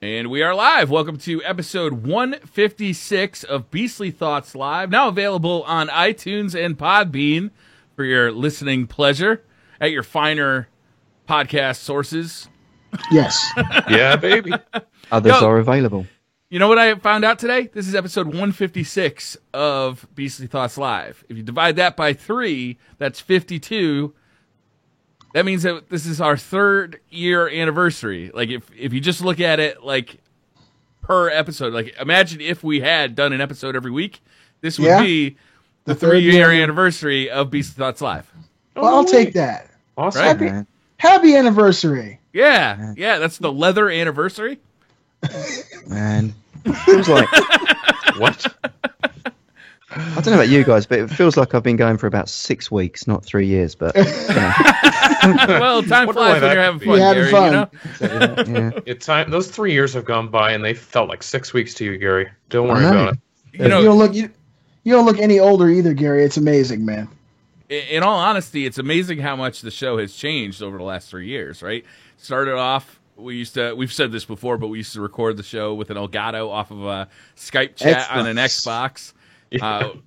And we are live. Welcome to episode 156 of Beastly Thoughts Live, now available on iTunes and Podbean for your listening pleasure at your finer podcast sources. Yes. Yeah, baby. Others are available. You know what I found out today? This is episode 156 of Beastly Thoughts Live. If you divide that by 3, that's 52. That means that this is our 3rd year anniversary. Like, if you just look at it, like, per episode. Like, imagine if we had done an episode every week. This would be the 3-year anniversary of Beastly Thoughts Live. Well, I'll take that. Awesome. Right? Happy anniversry. Yeah, that's the leather anniversary. Man, feels like... What? I don't know about you guys, but it feels like I've been going for about 6 weeks, not 3 years, but... Well, time Wonder flies why when you're that having could fun, be. Having Gary, fun. you know? Yeah. Those 3 years have gone by, and they felt like 6 weeks to you, Gary. Don't worry I know. about it. You know, You don't look any older either, Gary. It's amazing, man. in all honesty, it's amazing how much the show has changed over the last 3 years, right? Started off, we've said this before, but we used to record the show with an Elgato off of a Skype chat on an Xbox.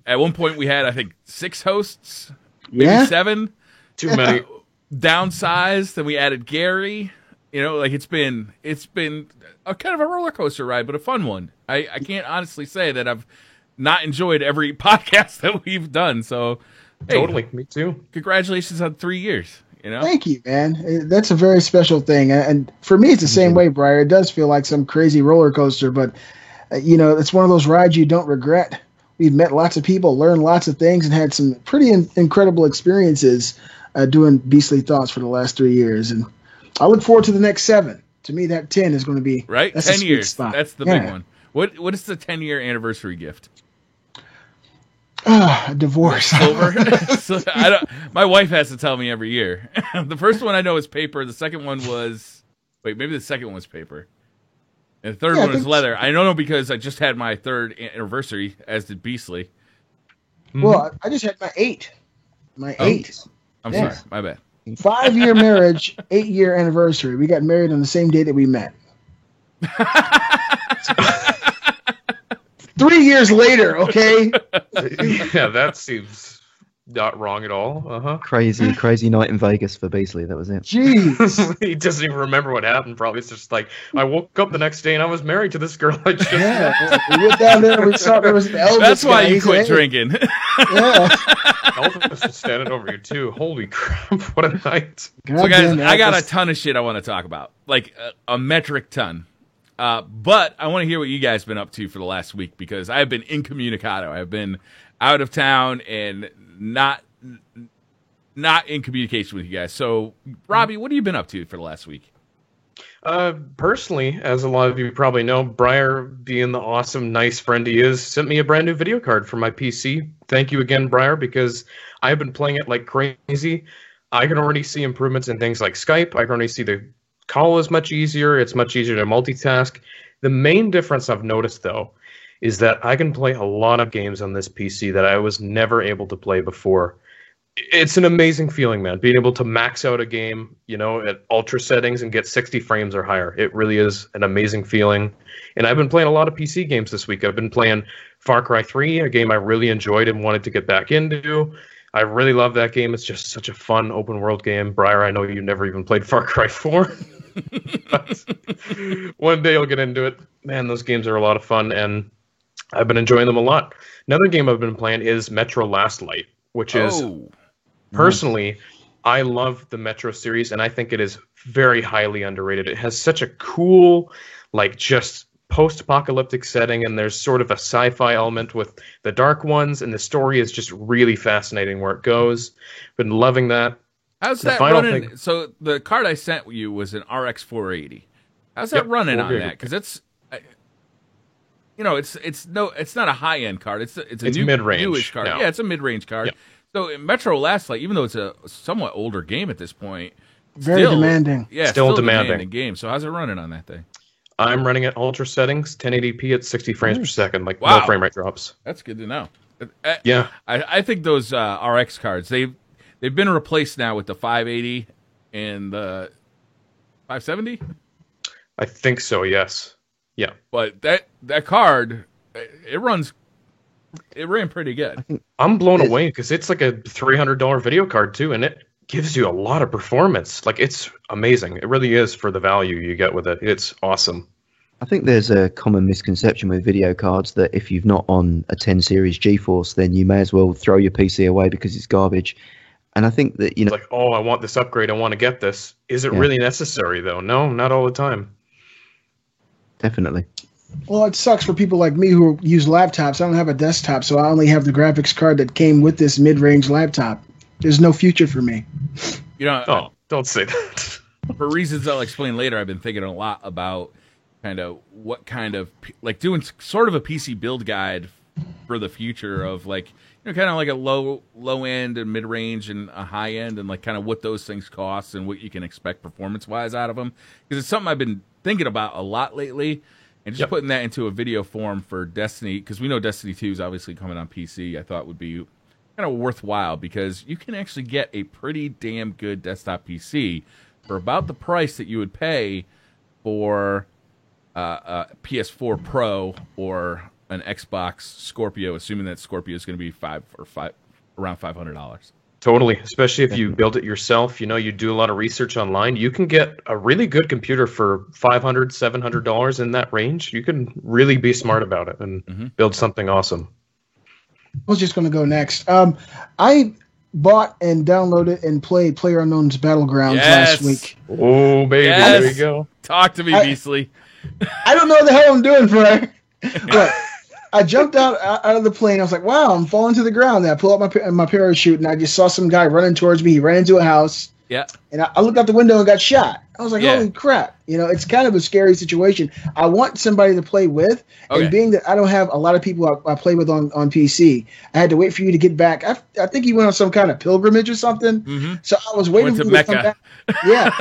At one point, we had, I think, 6 hosts, maybe 7. Too many. Downsized, then we added Gary. You know, like it's been a kind of a roller coaster ride, but a fun one. I can't honestly say that I've not enjoyed every podcast that we've done. So, hey, Totally. Me too. congratulations on 3 years. You know, Thank you, man. That's a very special thing. And for me, it's the same way, Briar. It does feel like some crazy roller coaster, but, it's one of those rides you don't regret. We've met lots of people, learned lots of things, and had some pretty incredible experiences doing Beastly Thoughts for the last 3 years. And I look forward to the next 7. To me, that 10 is going to be right? That's 10 a sweet years. spot. That's the big one. What is the 10-year anniversary gift? A divorce. Silver. So, my wife has to tell me every year. The first one I know is paper. The second one was maybe the second one was paper. And the third one was leather. I don't know because I just had my 3rd anniversary, as did Beastly. Well, I just had my 8. My 8. I'm Yeah. sorry, my bad. 5-year marriage, 8-year anniversary. We got married on the same day that we met. 3 years later, okay? Yeah, that seems not wrong at all. Uh-huh. Crazy night in Vegas for Beasley, that was it. Jeez. He doesn't even remember what happened, probably. It's just like, I woke up the next day and I was married to this girl I just Yeah. We went down there and we saw there was an Elvis That's why guy. you He said, quit "Hey." drinking. Yeah. Elvis was standing over you, too. Holy crap, what a night. So, guys, Goddamn I got a Elvis. ton of shit I want to talk about, like a metric ton. But I want to hear what you guys been up to for the last week because I have been incommunicado. I've been out of town and not in communication with you guys. So, Robbie, what have you been up to for the last week? Personally, as a lot of you probably know, Briar, being the awesome, nice friend he is, sent me a brand new video card for my PC. Thank you again, Briar, because I've been playing it like crazy. I can already see improvements in things like Skype. I can already see the call is much easier. It's much easier to multitask. The main difference I've noticed, though, is that I can play a lot of games on this PC that I was never able to play before. It's an amazing feeling, man, being able to max out a game, at ultra settings and get 60 frames or higher. It really is an amazing feeling. And I've been playing a lot of PC games this week. I've been playing Far Cry 3, a game I really enjoyed and wanted to get back into. I really love that game. It's just such a fun open world game. Briar, I know you never even played Far Cry 4. But one day you'll get into it. Man, those games are a lot of fun, and I've been enjoying them a lot. Another game I've been playing is Metro Last Light, which is... Personally, I love the Metro series, and I think it is very highly underrated. It has such a cool, just post-apocalyptic setting, and there's sort of a sci-fi element with the Dark Ones, and the story is just really fascinating where it goes. Been loving that. How's The that final running? thing- So the card I sent you was an RX 480. How's that running on 480. that? Because it's, it's not a high end card. It's It's new, mid-range newish card. now. Yeah, it's a mid range card. Yep. So in Metro Last Light, even though it's a somewhat older game at this point, Very demanding. Yeah, Still still a demanding. game. So how's it running on that thing? I'm running at ultra settings, 1080p at 60 frames per second, Wow. no frame rate drops. That's good to know. Yeah. I think those RX cards they've been replaced now with the 580 and the 570. I think so, yes. Yeah. But that card, it ran pretty good. I'm blown away because it's like a $300 video card too, and it gives you a lot of performance. Like, it's amazing. It really is for the value you get with it. It's awesome. I think there's a common misconception with video cards that if you've not on a 10 series GeForce, then you may as well throw your PC away because it's garbage. And I think that, It's like, oh, I want this upgrade. I want to get this. Is it really necessary, though? No, not all the time. Definitely. Well, it sucks for people like me who use laptops. I don't have a desktop, so I only have the graphics card that came with this mid-range laptop. There's no future for me. Oh, don't say that. For reasons I'll explain later, I've been thinking a lot about kind of what kind of, like, doing sort of a PC build guide for the future of, like, kind of like a low end and mid range and a high end, and like kind of what those things cost and what you can expect performance wise out of them. Because it's something I've been thinking about a lot lately, and just putting that into a video form for Destiny, because we know Destiny 2 is obviously coming on PC. I thought would be kind of worthwhile because you can actually get a pretty damn good desktop PC for about the price that you would pay for a PS4 Pro or an Xbox Scorpio, assuming that Scorpio is going to be around $500. Totally, especially if you build it yourself. You do a lot of research online. You can get a really good computer for $500, $700 in that range. You can really be smart about it and build something awesome. I was just going to go next. I bought and downloaded and played PlayerUnknown's Battlegrounds last week. Oh, baby, there you go. Talk to me, Beastly. I don't know what the hell I'm doing, Brian. But I jumped out of the plane. I was like, wow, I'm falling to the ground. And I pulled up my parachute, and I just saw some guy running towards me. He ran into a house. Yeah. And I looked out the window and got shot. I was like, holy crap. It's kind of a scary situation. I want somebody to play with. Okay. And being that I don't have a lot of people I play with on PC, I had to wait for you to get back. I think you went on some kind of pilgrimage or something. Mm-hmm. So I was waiting for you to come back. Yeah.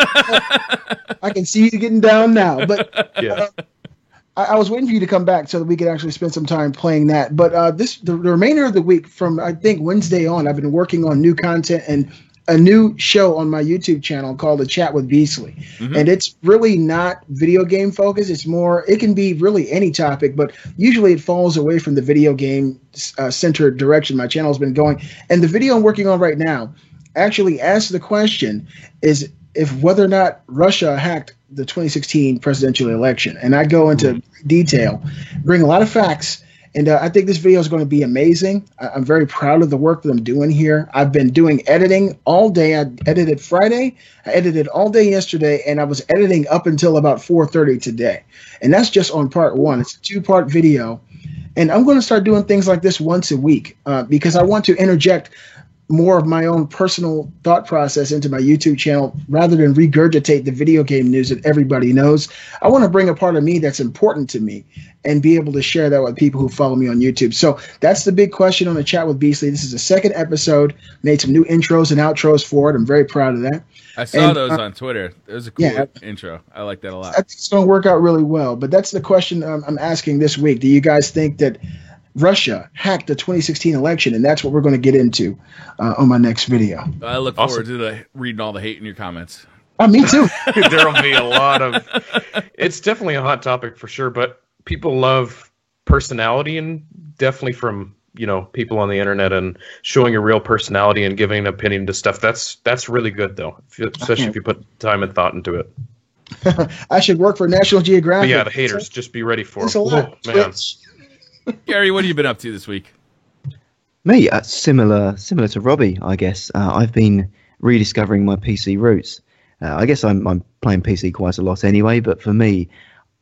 I can see you getting down now. But I was waiting for you to come back so that we could actually spend some time playing that. But the remainder of the week, from I think Wednesday on, I've been working on new content and a new show on my YouTube channel called The Chat with Beastly. Mm-hmm. And it's really not video game focused. It can be really any topic, but usually it falls away from the video game centered direction my channel has been going. And the video I'm working on right now actually asks the question is if whether or not Russia hacked the 2016 presidential election. And I go into detail, bring a lot of facts, and I think this video is going to be amazing. I'm very proud of the work that I'm doing here. I've been doing editing all day. I edited Friday, I edited all day yesterday, and I was editing up until about 4:30 today. And that's just on part one. It's a 2-part video. And I'm going to start doing things like this once a week because I want to interject more of my own personal thought process into my YouTube channel rather than regurgitate the video game news that everybody knows. I want to bring a part of me that's important to me and be able to share that with people who follow me on YouTube. So that's the big question on The Chat with Beastly. This is the second episode. Made some new intros and outros for it. I'm very proud of that. I saw those on Twitter. It was a cool intro. I like that a lot. I think it's going to work out really well. But that's the question I'm asking this week. Do you guys think that Russia hacked the 2016 election? And that's what we're going to get into on my next video. I look forward to reading all the hate in your comments. Me too. There'll be a lot of... It's definitely a hot topic for sure, but people love personality, and definitely from people on the internet and showing your real personality and giving an opinion to stuff. That's really good, though, especially if you put time and thought into it. I should work for National Geographic. But yeah, the haters, just be ready for it. Oh, man. Gary, what have you been up to this week? Me, similar to Robbie, I guess. I've been rediscovering my PC roots. I guess I'm playing PC quite a lot anyway, but for me,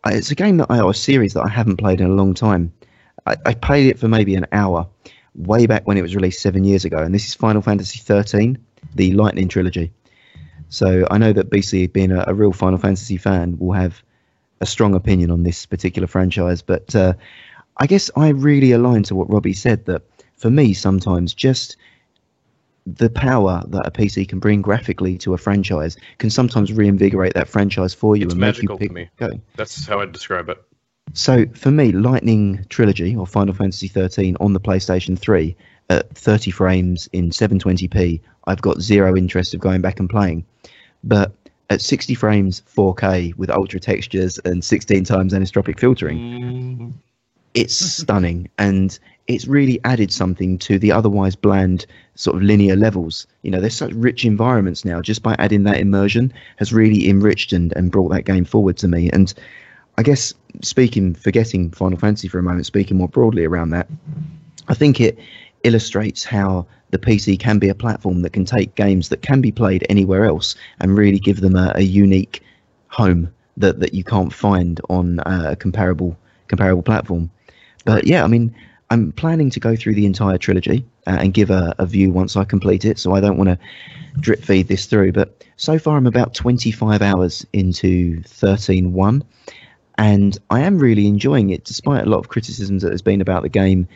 it's a game a series that I haven't played in a long time. I played it for maybe an hour, way back when it was released 7 years ago, and this is Final Fantasy XIII, the Lightning Trilogy. So I know that BC, being a real Final Fantasy fan, will have a strong opinion on this particular franchise, but I guess I really align to what Robbie said, that for me, sometimes just the power that a PC can bring graphically to a franchise can sometimes reinvigorate that franchise for you. It's and magical make you to me. Going. That's how I'd describe it. So for me, Lightning Trilogy or Final Fantasy XIII on the PlayStation 3 at 30 frames in 720p, I've got zero interest of going back and playing. But at 60 frames, 4K with ultra textures and 16 times anisotropic filtering. It's stunning, and it's really added something to the otherwise bland sort of linear levels. You know, there's such rich environments now. Just by adding that immersion has really enriched and brought that game forward to me. And I guess forgetting Final Fantasy for a moment, speaking more broadly around that, I think it illustrates how the PC can be a platform that can take games that can be played anywhere else and really give them a unique home that you can't find on a comparable platform. But yeah, I mean, I'm planning to go through the entire trilogy and give a view once I complete it, so I don't want to drip feed this through. But so far I'm about 25 hours into 13.1, and I am really enjoying it, despite a lot of criticisms that there's been about the game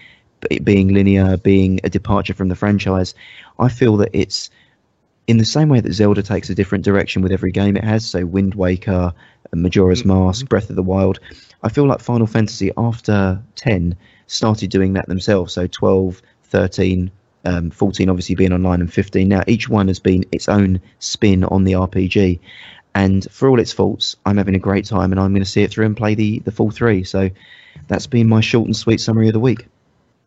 it being linear, being a departure from the franchise. I feel that it's in the same way that Zelda takes a different direction with every game it has, so Wind Waker, Majora's Mask, Breath of the Wild. I feel like Final Fantasy after 10 started doing that themselves, so 12, 13, 14 obviously being online, and 15 now. Each one has been its own spin on the RPG, and for all its faults, I'm having a great time, and I'm going to see it through and play the full 3. So that's been my short and sweet summary of the week.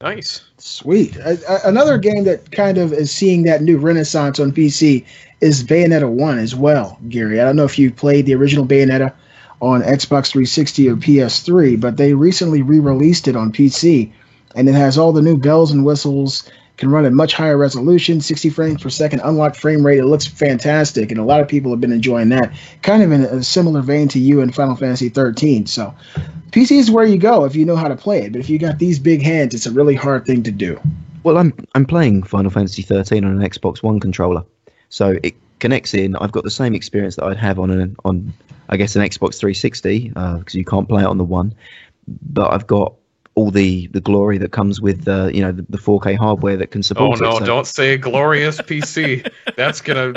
Nice. Sweet. Another game that kind of is seeing that new renaissance on PC is Bayonetta 1 as well, Gary. I don't know if you played the original Bayonetta on Xbox 360 or PS3, but they recently re-released it on PC, and it has all the new bells and whistles, can run at much higher resolution, 60 frames per second, unlocked frame rate. It looks fantastic, and a lot of people have been enjoying that, kind of in a similar vein to you in Final Fantasy 13. So PC is where you go if you know how to play it, but if you got these big hands, it's a really hard thing to do. Well, I'm playing Final Fantasy 13 on an Xbox One controller, so it connects in. I've got the same experience that I'd have on I guess an Xbox 360, because you can't play it on the One, but I've got all the glory that comes with the 4K hardware that can support it. Oh no, so. Don't say glorious PC. That's gonna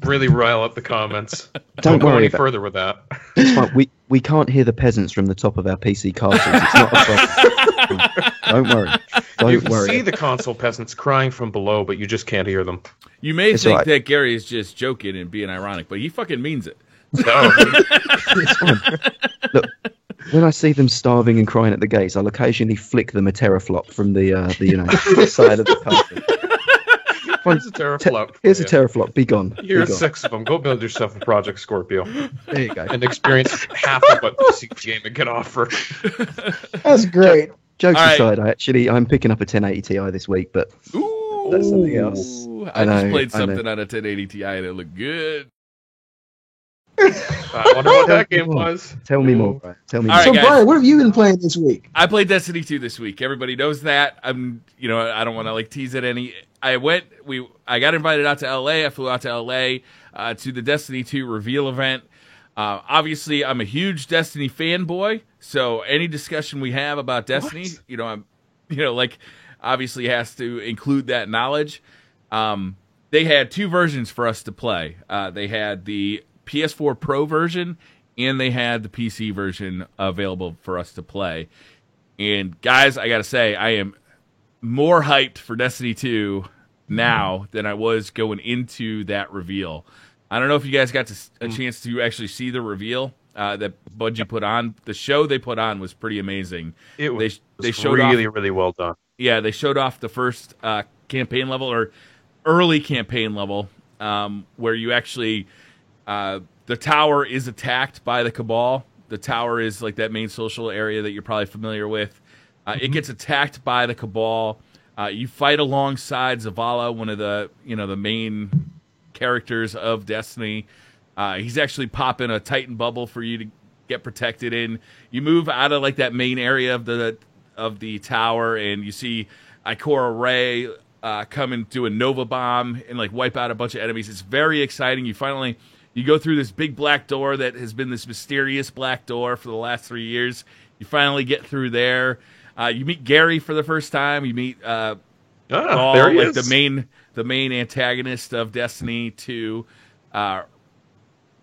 really rile up the comments. Don't go worry any further with that. It's fine. We can't hear the peasants from the top of our PC castles. It's not a problem. Don't worry. You can see the console peasants crying from below, but you just can't hear them. You may It's think all right. that Gary is just joking and being ironic, but he fucking means it. No. It's fine. Look, when I see them starving and crying at the gates, I'll occasionally flick them a teraflop from the side of the castle. Here's a teraflop. Here's a teraflop. Be gone. Here's Be gone. 6 of them. Go build yourself a Project Scorpio There you go. and experience half of what the PC gaming can offer. That's great. Jokes All right. aside, I'm picking up a 1080 Ti this week, but Ooh, that's something else. I just know, played I know. something on a 1080 Ti and it looked good. I wonder what that game was. tell me more. Brian. Tell me All more. right, So, guys. Brian, what have you been playing this week? I played Destiny 2 this week. Everybody knows that. I don't want to tease it any. I got invited out to LA. I flew out to LA to the Destiny 2 reveal event. Obviously, I'm a huge Destiny fanboy, so any discussion we have about Destiny, obviously has to include that knowledge. They had 2 versions for us to play. They had the PS4 Pro version, and they had the PC version available for us to play. And guys, I gotta say, I am more hyped for Destiny 2 now than I was going into that reveal. I don't know if you guys got a chance to actually see the reveal that Bungie put on. The show they put on was pretty amazing. It was They showed really, off, really well done. yeah, they showed off the first campaign level, or early campaign level, where you actually the tower is attacked by the Cabal. The tower is like that main social area that you're probably familiar with. It gets attacked by the Cabal. You fight alongside Zavala, one of the the main characters of Destiny. He's actually popping a Titan bubble for you to get protected in. You move out of that main area of the tower, and you see Ikora Ray come and do a Nova Bomb and wipe out a bunch of enemies. It's very exciting. You go through this big black door that has been this mysterious black door for the last 3 years. You finally get through there. You meet Gary for the first time. You meet Gaul, there he is. the main antagonist of Destiny 2. And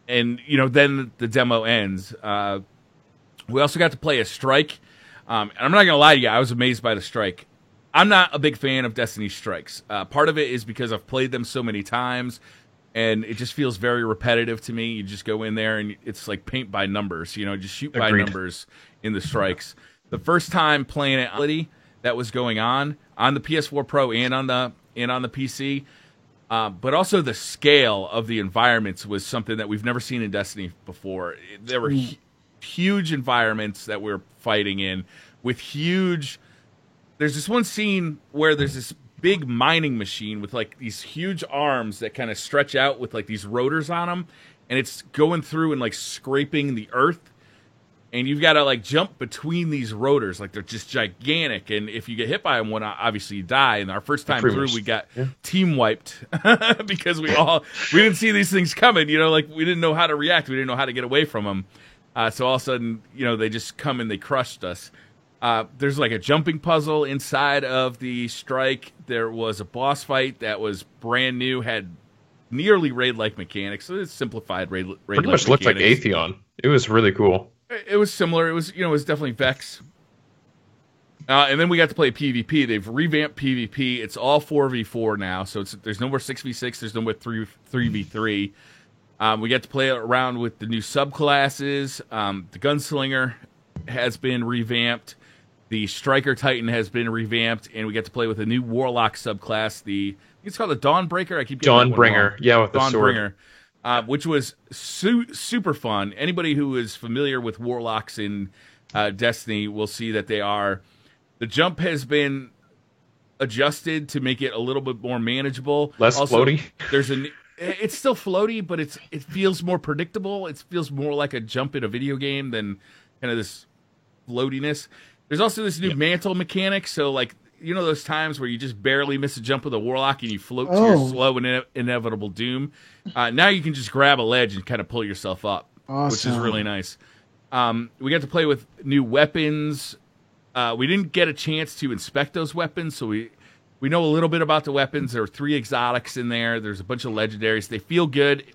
then the demo ends. We also got to play a strike. And I'm not gonna lie to you, I was amazed by the strike. I'm not a big fan of Destiny strikes. Part of it is because I've played them so many times. and it just feels very repetitive to me. You just go in there and it's like paint by numbers, just shoot by Agreed. numbers in the strikes. The first time playing it, that was going on the PS4 Pro and on the PC, but also the scale of the environments was something that we've never seen in Destiny before. There were huge environments that we're fighting in with huge. There's this one scene where there's this big mining machine with like these huge arms that kind of stretch out with like these rotors on them, and it's going through and like scraping the earth, and you've got to like jump between these rotors, like they're just gigantic, and if you get hit by them, obviously you die. And our first time through, we got team wiped because we didn't see these things coming, like we didn't know how to react, we didn't know how to get away from them, so all of a sudden, they just come and they crushed us. There's like a jumping puzzle inside of the strike. There was a boss fight that was brand new, had nearly raid-like mechanics. So it's simplified raid-like Pretty much looked like Atheon. It was really cool. It was similar. It was definitely Vex. And then we got to play PvP. They've revamped PvP. It's all 4v4 now. So there's no more 6v6. There's no more 3v3. We got to play around with the new subclasses. The Gunslinger has been revamped. The Striker Titan has been revamped, and we get to play with a new Warlock subclass. It's called the Dawnbreaker. I keep getting Dawnbringer, with the sword. Which was super fun. Anybody who is familiar with Warlocks in Destiny will see that the jump has been adjusted to make it a little bit more manageable. Less floaty. It's still floaty, but it feels more predictable. It feels more like a jump in a video game than kind of this floatiness. There's also this new mantle mechanic. So, like, those times where you just barely miss a jump with a Warlock and you float to your slow and inevitable doom. Now you can just grab a ledge and kind of pull yourself up, which is really nice. We got to play with new weapons. We didn't get a chance to inspect those weapons, so we know a little bit about the weapons. There are 3 exotics in there. There's a bunch of legendaries. They feel good.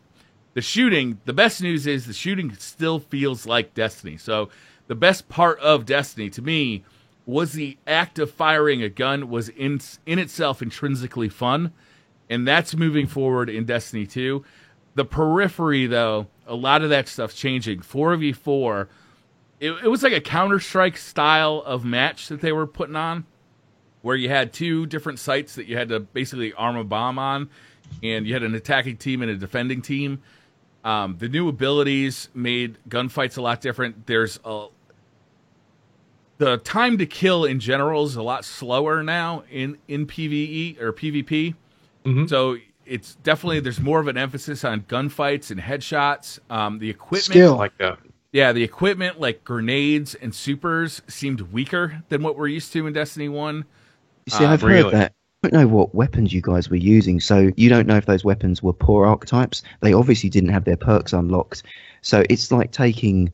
The best news is the shooting still feels like Destiny. So the best part of Destiny to me was the act of firing a gun was in itself intrinsically fun, and that's moving forward in Destiny 2. The periphery, though, a lot of that stuff's changing. 4v4, it was like a Counter-Strike style of match that they were putting on, where you had 2 different sites that you had to basically arm a bomb on, and you had an attacking team and a defending team. The new abilities made gunfights a lot different. The time to kill in general is a lot slower now in PvE or PvP. Mm-hmm. So it's definitely, there's more of an emphasis on gunfights and headshots. The equipment, skill, like that. Yeah, the equipment like grenades and supers seemed weaker than what we're used to in Destiny 1. You see, I've heard that. I don't know what weapons you guys were using, so you don't know if those weapons were poor archetypes. They obviously didn't have their perks unlocked. So it's like taking,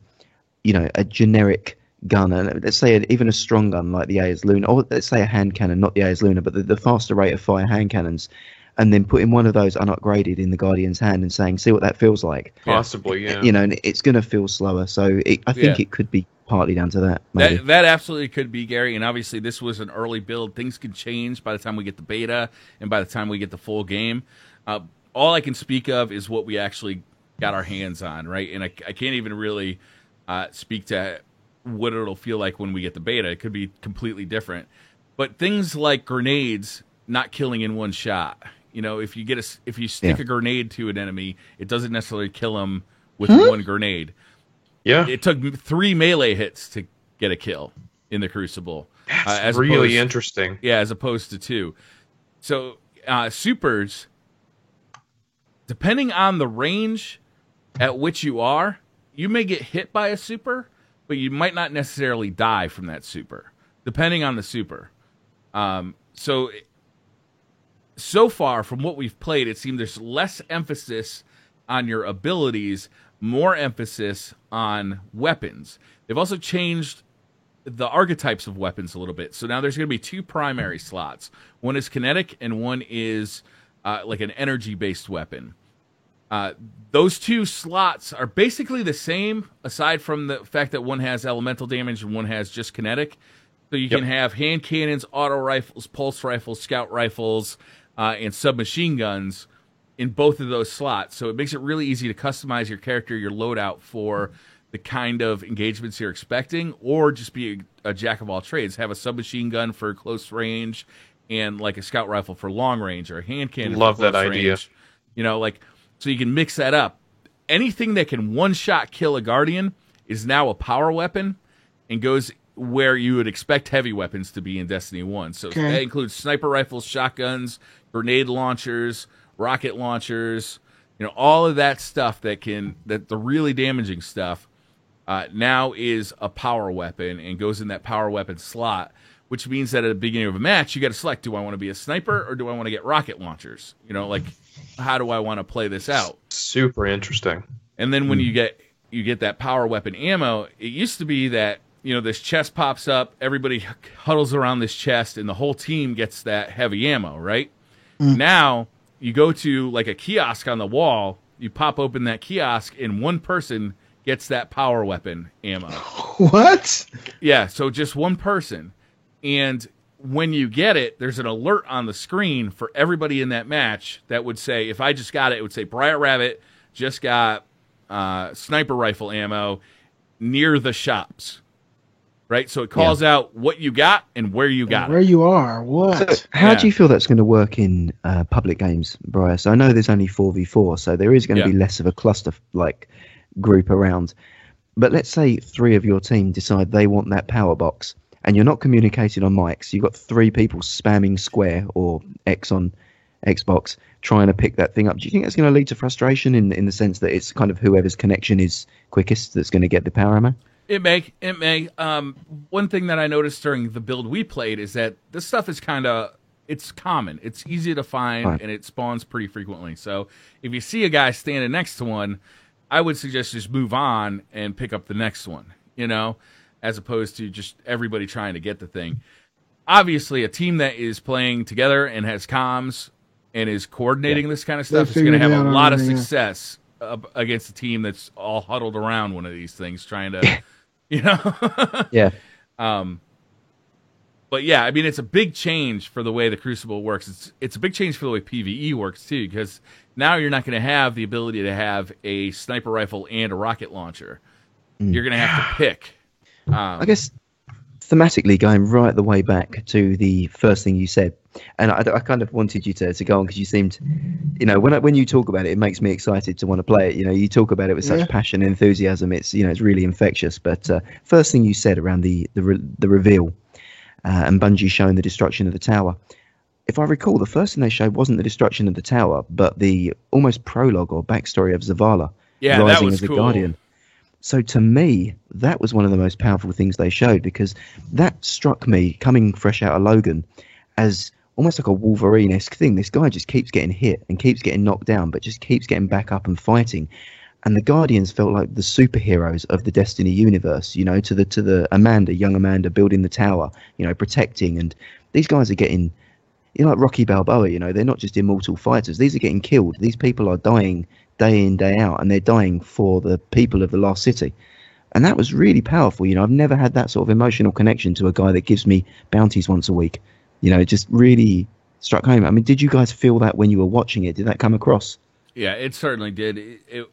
a generic gun, and let's say even a strong gun like the Ayers Luna, or let's say a hand cannon, not the Ayers Luna, but the faster rate of fire hand cannons, and then putting one of those unupgraded in the Guardian's hand and saying, see what that feels like. Possibly, yeah. And it's going to feel slower. So I think it could be partly down to that. That absolutely could be, Gary. And obviously this was an early build. Things can change by the time we get the beta and by the time we get the full game. All I can speak of is what we actually got our hands on, right? And I can't even really speak to what it'll feel like when we get the beta. It could be completely different. But things like grenades not killing in one shot. If you stick a grenade to an enemy, it doesn't necessarily kill them with one grenade. Yeah, it took 3 melee hits to get a kill in the Crucible. That's really interesting. Yeah, as opposed to 2. So supers, depending on the range at which you are, you may get hit by a super, but you might not necessarily die from that super, depending on the super. So far, from what we've played, it seems there's less emphasis on your abilities, more emphasis on weapons. They've also changed the archetypes of weapons a little bit. So now there's going to be 2 primary slots. One is kinetic, and one is like an energy-based weapon. Those 2 slots are basically the same, aside from the fact that one has elemental damage and one has just kinetic. So you can have hand cannons, auto rifles, pulse rifles, scout rifles, and submachine guns in both of those slots. So it makes it really easy to customize your character, your loadout for the kind of engagements you're expecting, or just be a jack of all trades. Have a submachine gun for close range and like a scout rifle for long range or a hand cannon. Love for close that idea. range. You know, like, so you can mix that up. Anything that can one-shot kill a Guardian is now a power weapon and goes where you would expect heavy weapons to be in Destiny 1. So that includes sniper rifles, shotguns, grenade launchers, rocket launchers, you know, all of that stuff that the really damaging stuff now is a power weapon and goes in that power weapon slot, which means that at the beginning of a match, you got to select, do I want to be a sniper or do I want to get rocket launchers? You know, like, how do I want to play this out? Super interesting. And then when you get that power weapon ammo, it used to be that, you know, this chest pops up, everybody huddles around this chest, and the whole team gets that heavy ammo, right? Now, you go to, like, a kiosk on the wall, you pop open that kiosk, and one person gets that power weapon ammo. What? Yeah, so just one person. And when you get it, there's an alert on the screen for everybody in that match that would say, if I just got it, it would say, Briar Rabbit just got sniper rifle ammo near the shops. Right? So it calls out what you got and where you got Where it. you are. What? So how do you feel that's going to work in public games, Briar? So I know there's only 4v4, so there is going to be less of a cluster like group around. But let's say 3 of your team decide they want that power box, and you're not communicating on mics. You've got 3 people spamming square or X on Xbox trying to pick that thing up. Do you think that's going to lead to frustration in the sense that it's kind of whoever's connection is quickest that's going to get the power ammo? It may. One thing that I noticed during the build we played is that this stuff is it's common. It's easy to find, and it spawns pretty frequently. So if you see a guy standing next to one, I would suggest just move on and pick up the next one, you know, as opposed to just everybody trying to get the thing. Obviously, a team that is playing together and has comms and is coordinating this kind of stuff is going to have a lot of success against a team that's all huddled around one of these things trying to... You know? Yeah. But yeah, I mean, it's a big change for the way the Crucible works. It's a big change for the way PvE works, too, because now you're not going to have the ability to have a sniper rifle and a rocket launcher. You're going to have to pick. I guess thematically, going right the way back to the first thing you said, and I kind of wanted you to go on because you seemed, you know, when you talk about it, it makes me excited to want to play it. You know, you talk about it with such passion and enthusiasm. It's, you know, it's really infectious. But first thing you said around the reveal and Bungie showing the destruction of the tower. If I recall, the first thing they showed wasn't the destruction of the tower, but the almost prologue or backstory of Zavala rising as a guardian. So to me, that was one of the most powerful things they showed, because that struck me, coming fresh out of Logan, as almost like a Wolverine-esque thing. This guy just keeps getting hit and keeps getting knocked down, but just keeps getting back up and fighting. And the Guardians felt like the superheroes of the Destiny universe, you know, to the Amanda, young Amanda, building the tower, you know, protecting. And these guys are getting, you know, like Rocky Balboa, you know, they're not just immortal fighters. These are getting killed. These people are dying day in, day out, and they're dying for the people of the Lost City. And that was really powerful. You know, I've never had that sort of emotional connection to a guy that gives me bounties once a week. You know, it just really struck home. I mean, did you guys feel that when you were watching it? Did that come across? Yeah, it certainly did. It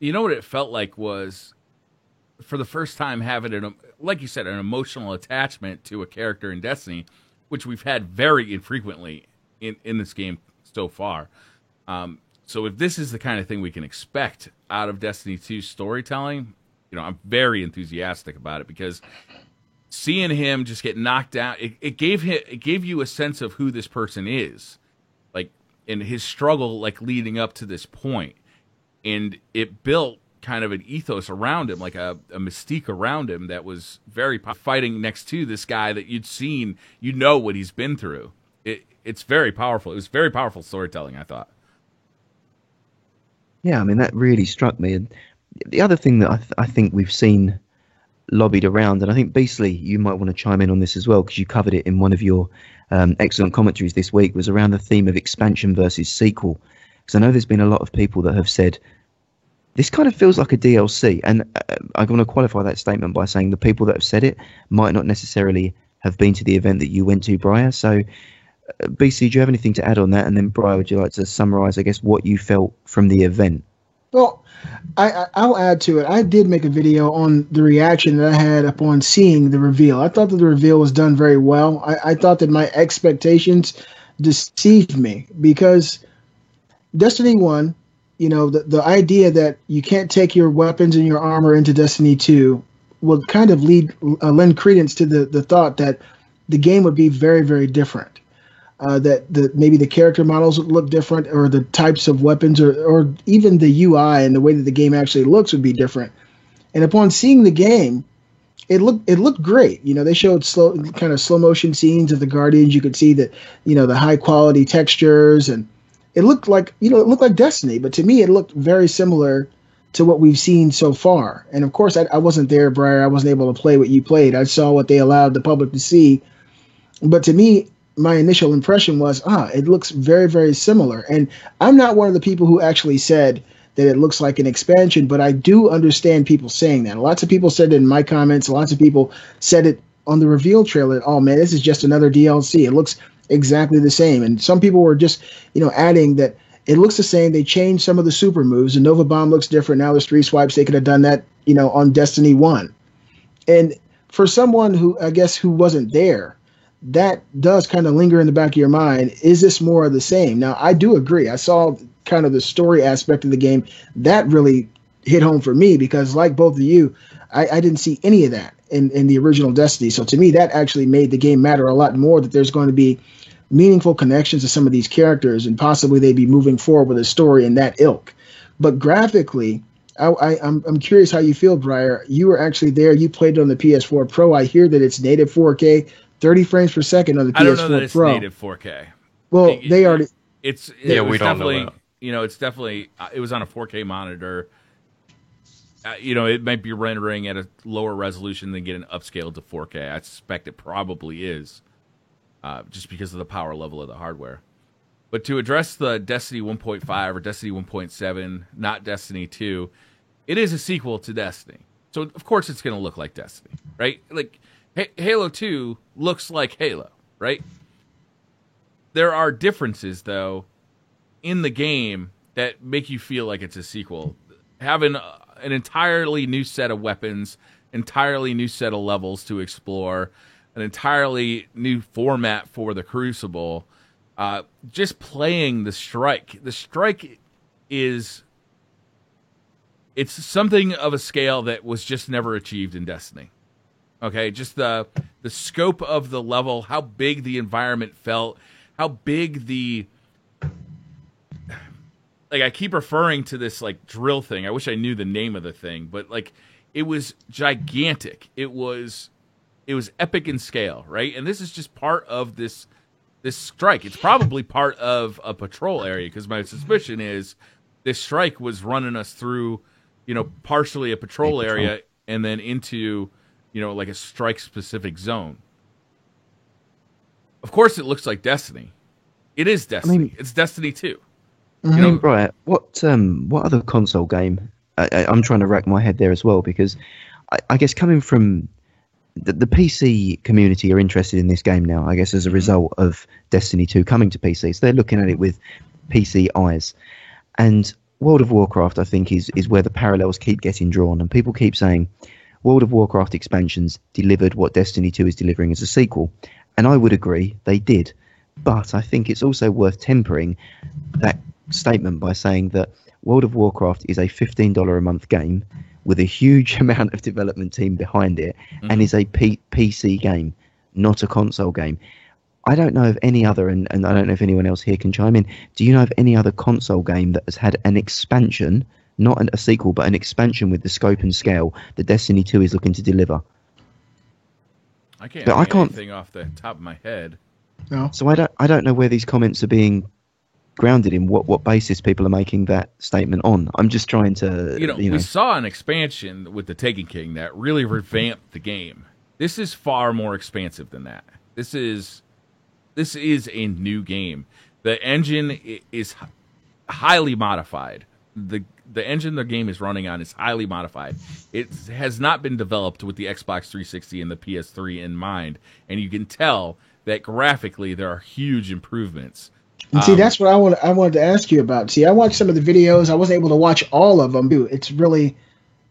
you know what it felt like was, for the first time, having like you said, an emotional attachment to a character in Destiny, which we've had very infrequently in this game so far. So if this is the kind of thing we can expect out of Destiny 2 storytelling, you know, I'm very enthusiastic about it, because seeing him just get knocked down, it gave you a sense of who this person is, like, in his struggle, like, leading up to this point. And it built kind of an ethos around him, like a mystique around him that was very fighting next to this guy that you'd seen, you know what he's been through. It's very powerful. It was very powerful storytelling, I thought. Yeah, I mean, that really struck me. And the other thing that I think we've seen lobbied around, and I think Beastly, you might want to chime in on this as well, because you covered it in one of your excellent commentaries this week, was around the theme of expansion versus sequel. Because I know there's been a lot of people that have said, this kind of feels like a DLC. And I'm going to qualify that statement by saying the people that have said it might not necessarily have been to the event that you went to, Briar. So BC, do you have anything to add on that? And then, Brian, would you like to summarize, I guess, what you felt from the event? Well, I'll add to it. I did make a video on the reaction that I had upon seeing the reveal. I thought that the reveal was done very well. I thought that my expectations deceived me because Destiny 1, the idea that you can't take your weapons and your armor into Destiny 2 would kind of lend credence to the thought that the game would be very, very different. That maybe the character models would look different, or the types of weapons, or even the UI and the way that the game actually looks would be different. And upon seeing the game, it looked great. They showed slow motion scenes of the Guardians. You could see that the high quality textures, and it looked like Destiny. But to me, it looked very similar to what we've seen so far. And of course, I wasn't there, Briar. I wasn't able to play what you played. I saw what they allowed the public to see. But to me, my initial impression was, it looks very, very similar. And I'm not one of the people who actually said that it looks like an expansion, but I do understand people saying that. Lots of people said it in my comments. Lots of people said it on the reveal trailer. Oh man, this is just another DLC. It looks exactly the same. And some people were just, adding that it looks the same. They changed some of the super moves. The Nova Bomb looks different. Now there's 3 swipes. They could have done that, on Destiny 1. And for someone who wasn't there, that does kind of linger in the back of your mind. Is this more of the same? Now, I do agree. I saw kind of the story aspect of the game. That really hit home for me because, like both of you, I didn't see any of that in the original Destiny. So to me, that actually made the game matter a lot more, that there's going to be meaningful connections to some of these characters, and possibly they'd be moving forward with a story in that ilk. But graphically, I'm curious how you feel, Briar. You were actually there. You played it on the PS4 Pro. I hear that it's native 4K. 30 frames per second on the PS4 Pro. I don't know that it's native 4K. Well, they already. We don't know that. It's definitely. It was on a 4K monitor. It might be rendering at a lower resolution than getting upscaled to 4K. I suspect it probably is, just because of the power level of the hardware. But to address the Destiny 1.5 or Destiny 1.7, not Destiny 2, it is a sequel to Destiny. So of course it's going to look like Destiny, right? Like. Halo 2 looks like Halo, right? There are differences, though, in the game that make you feel like it's a sequel. Having an entirely new set of weapons, entirely new set of levels to explore, an entirely new format for the Crucible, just playing the Strike. The Strike it's something of a scale that was just never achieved in Destiny. Okay, just the scope of the level, how big the environment felt, how big I keep referring to this like drill thing. I wish I knew the name of the thing, but like it was gigantic. It was epic in scale, right? And this is just part of this strike. It's probably part of a patrol area, because my suspicion is this strike was running us through, partially a patrol area and then into like a strike-specific zone. Of course, it looks like Destiny. It is Destiny. It's Destiny 2. Right. What other console game? I'm trying to rack my head there as well, because I guess coming from the PC community are interested in this game now, I guess, as a result of Destiny 2 coming to PC. So they're looking at it with PC eyes. And World of Warcraft, I think, is where the parallels keep getting drawn. And people keep saying, World of Warcraft expansions delivered what Destiny 2 is delivering as a sequel. And I would agree, they did. But I think it's also worth tempering that statement by saying that World of Warcraft is a $15 a month game with a huge amount of development team behind it, and is a PC game, not a console game. I don't know of any other, and I don't know if anyone else here can chime in, do you know of any other console game that has had an expansion, not a sequel, but an expansion with the scope and scale that Destiny 2 is looking to deliver? I can't think anything off the top of my head. No. So I don't know where these comments are being grounded in, what basis people are making that statement on. I'm just trying to... We saw an expansion with the Taken King that really revamped the game. This is far more expansive than that. This is a new game. The engine is highly modified. The engine the game is running on is highly modified. It has not been developed with the Xbox 360 and the PS3 in mind, and you can tell that graphically there are huge improvements. And see, that's what I wanted to ask you about. See, I watched some of the videos. I wasn't able to watch all of them. It's really,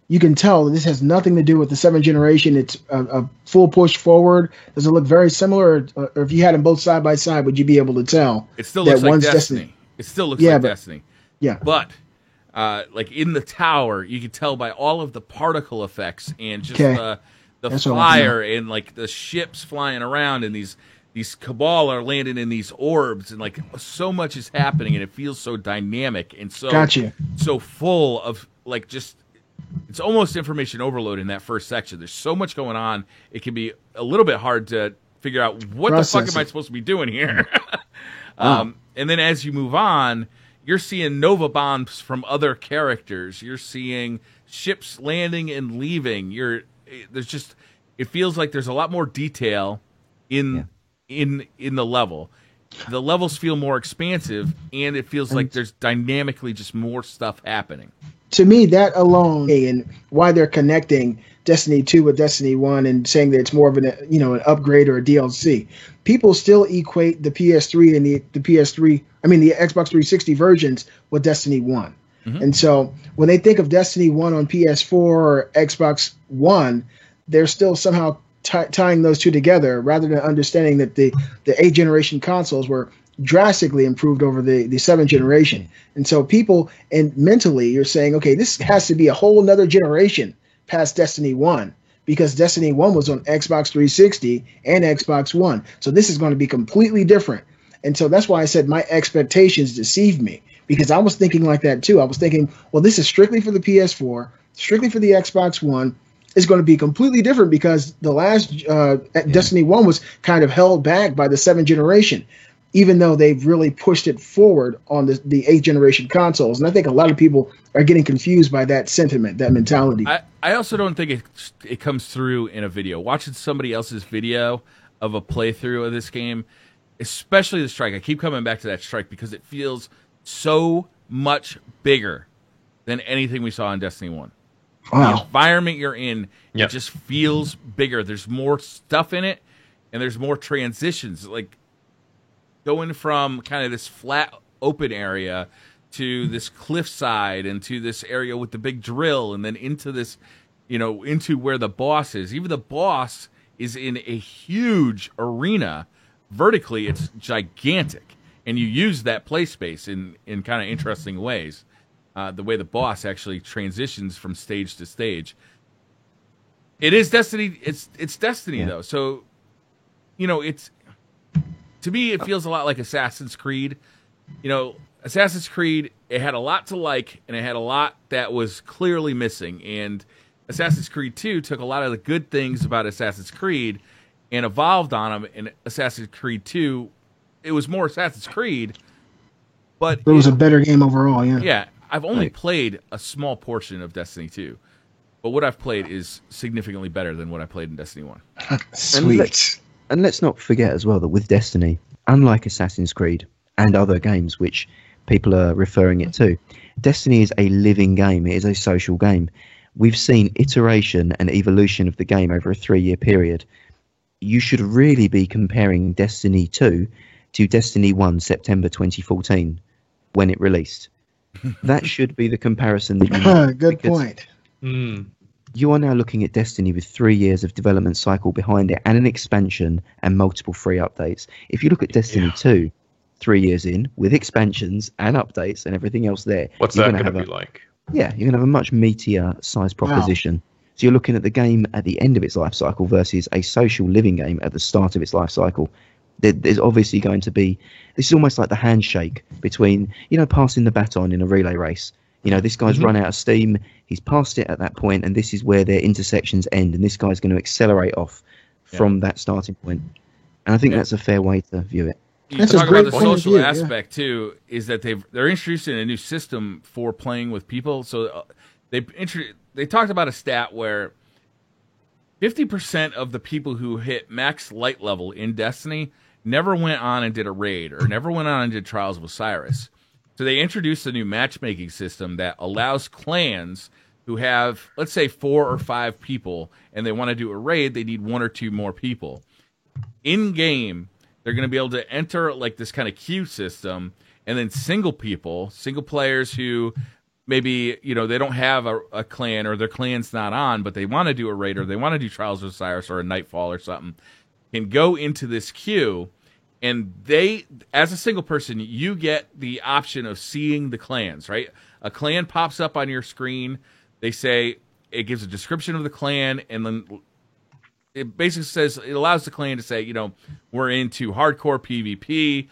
you can tell that this has nothing to do with the 7th generation. It's a full push forward. Does it look very similar? Or if you had them both side by side, would you be able to tell? It still looks that like one's Destiny. It still looks like Destiny. Yeah. But like in the tower, you can tell by all of the particle effects and just the That's what I want to fire and like the ships flying around and these Cabal are landing in these orbs and like so much is happening and it feels so dynamic and so so full of like just it's almost information overload in that first section. There's so much going on. It can be a little bit hard to figure out what the fuck am I supposed to be doing here. And then as you move on, you're seeing Nova bombs from other characters. You're seeing ships landing and leaving. It feels like there's a lot more detail in the level. The levels feel more expansive, and it feels like there's dynamically just more stuff happening. To me, that alone, and why they're connecting Destiny 2 with Destiny 1 and saying that it's more of an upgrade or a DLC. People still equate the PS3 and the Xbox 360 versions with Destiny 1. Mm-hmm. And so when they think of Destiny 1 on PS4 or Xbox One, they're still somehow tying those two together rather than understanding that the 8th generation consoles were drastically improved over the 7th generation. And so people, and mentally, you're saying, okay, this has to be a whole nother generation past Destiny 1 because Destiny 1 was on Xbox 360 and Xbox One. So this is going to be completely different. And so that's why I said my expectations deceived me because I was thinking like that too. I was thinking, well, this is strictly for the PS4, strictly for the Xbox One. It's going to be completely different because the last Destiny 1 was kind of held back by the 7th generation, even though they've really pushed it forward on the 8th generation consoles. And I think a lot of people are getting confused by that sentiment, that mentality. I also don't think it comes through in a video. Watching somebody else's video of a playthrough of this game, especially the Strike. I keep coming back to that Strike because it feels so much bigger than anything we saw in Destiny 1. Wow. The environment you're in, it just feels bigger. There's more stuff in it, and there's more transitions. Like going from kind of this flat, open area to this cliffside and to this area with the big drill, and then into this, into where the boss is. Even the boss is in a huge arena. Vertically, it's gigantic, and you use that play space in kind of interesting ways. The way the boss actually transitions from stage to stage. It is Destiny. It's Destiny though. So, it's to me it feels a lot like Assassin's Creed. Assassin's Creed, it had a lot to like, and it had a lot that was clearly missing. And Assassin's Creed 2 took a lot of the good things about Assassin's Creed and evolved on them. And Assassin's Creed 2, it was more Assassin's Creed, but it was a better game overall. Yeah. Yeah. I've only played a small portion of Destiny 2, but what I've played is significantly better than what I played in Destiny 1. Sweet. And let's not forget as well that with Destiny, unlike Assassin's Creed and other games which people are referring it to, Destiny is a living game. It is a social game. We've seen iteration and evolution of the game over a 3-year period. You should really be comparing Destiny 2 to Destiny 1 September 2014 when it released. That should be the comparison that you make. Good point. You are now looking at Destiny with 3 years of development cycle behind it and an expansion and multiple free updates. If you look at Destiny 2, 3 years in, with expansions and updates and everything else there. What's that going to be like? Yeah, you're going to have a much meatier size proposition. Wow. So you're looking at the game at the end of its life cycle versus a social living game at the start of its life cycle. There's obviously going to be, this is almost like the handshake between, passing the baton in a relay race. This guy's run out of steam, he's passed it at that point, and this is where their intersections end, and this guy's going to accelerate off from that starting point. And I think that's a fair way to view it. You talk about the social aspect, too, is that they're introducing a new system for playing with people. So they talked about a stat where 50% of the people who hit max light level in Destiny never went on and did a raid or never went on and did Trials of Osiris. So they introduced a new matchmaking system that allows clans who have, let's say, 4 or 5 people, and they want to do a raid, they need 1 or 2 more people. In-game, they're going to be able to enter like this kind of queue system, and then single players who maybe, they don't have a clan or their clan's not on, but they want to do a raid or they want to do Trials of Osiris or a Nightfall or something, can go into this queue, and they, as a single person, you get the option of seeing the clans, right? A clan pops up on your screen. They say, it gives a description of the clan, and then it basically says, it allows the clan to say, we're into hardcore PvP,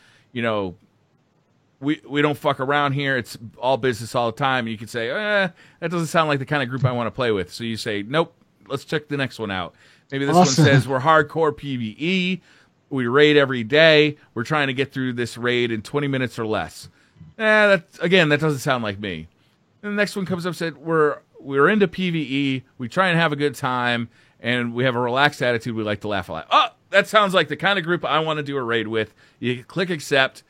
we don't fuck around here. It's all business all the time. And you can say, that doesn't sound like the kind of group I want to play with. So you say, nope, let's check the next one out. Maybe this one says we're hardcore PvE. We raid every day. We're trying to get through this raid in 20 minutes or less. That doesn't sound like me. And the next one comes up and said, we're into PvE. We try and have a good time. And we have a relaxed attitude. We like to laugh a lot. Oh, that sounds like the kind of group I want to do a raid with. You click accept.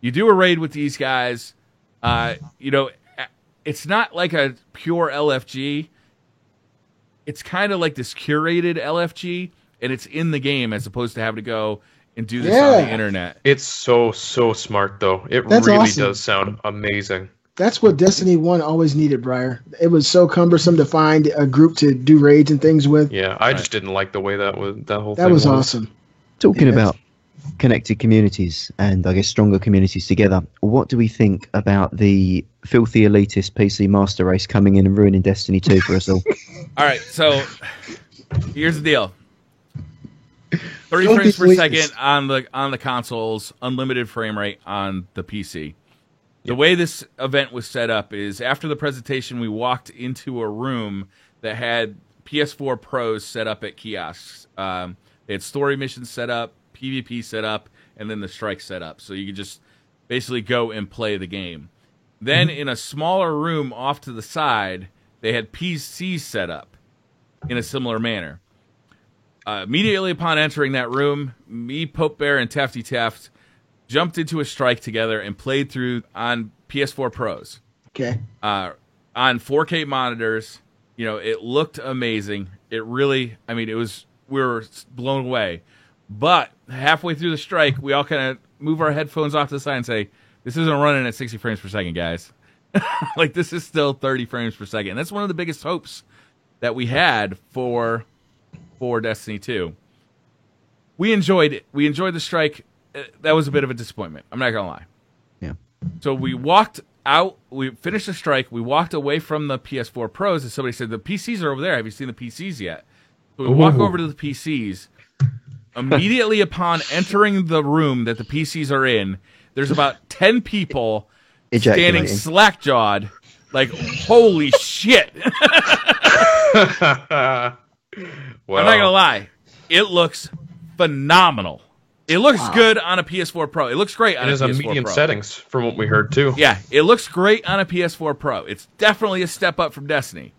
You do a raid with these guys. It's not like a pure LFG. It's kind of like this curated LFG, and it's in the game as opposed to having to go and do this on the internet. It's so smart, though. That's really awesome. Does sound amazing. That's what Destiny 1 always needed, Briar. It was so cumbersome to find a group to do raids and things with. Yeah, I just didn't like the way that whole thing That was awesome. Talking about connected communities and I guess stronger communities together, what do we think about the filthy elitist PC master race coming in and ruining Destiny 2 for us all? All right, so here's the deal. 30 frames per second on the consoles, unlimited frame rate on the PC. The way this event was set up is after the presentation, we walked into a room that had PS4 Pros set up at kiosks. They had story missions set up, PvP set up, and then the strike set up. So you could just basically go and play the game. Then in a smaller room off to the side, they had PCs set up in a similar manner. Immediately upon entering that room, me, Pope Bear, and Tefty Teft jumped into a strike together and played through on PS4 Pros. Okay. On 4K monitors. It looked amazing. It really, we were blown away. But halfway through the strike, we all kind of move our headphones off to the side and say, this isn't running at 60 frames per second, guys. Like, this is still 30 frames per second. And that's one of the biggest hopes that we had for Destiny 2. We enjoyed it. We enjoyed the strike. That was a bit of a disappointment. I'm not going to lie. Yeah. So we walked out. We finished the strike. We walked away from the PS4 Pros, and somebody said, the PCs are over there. Have you seen the PCs yet? So we walk over to the PCs. Immediately upon entering the room that the PCs are in, there's about 10 people standing slack-jawed, like, holy shit. Wow. I'm not going to lie. It looks phenomenal. It looks good on a PS4 Pro. It looks great on a PS4 Pro. It is on medium settings, from what we heard, too. Yeah, it looks great on a PS4 Pro. It's definitely a step up from Destiny.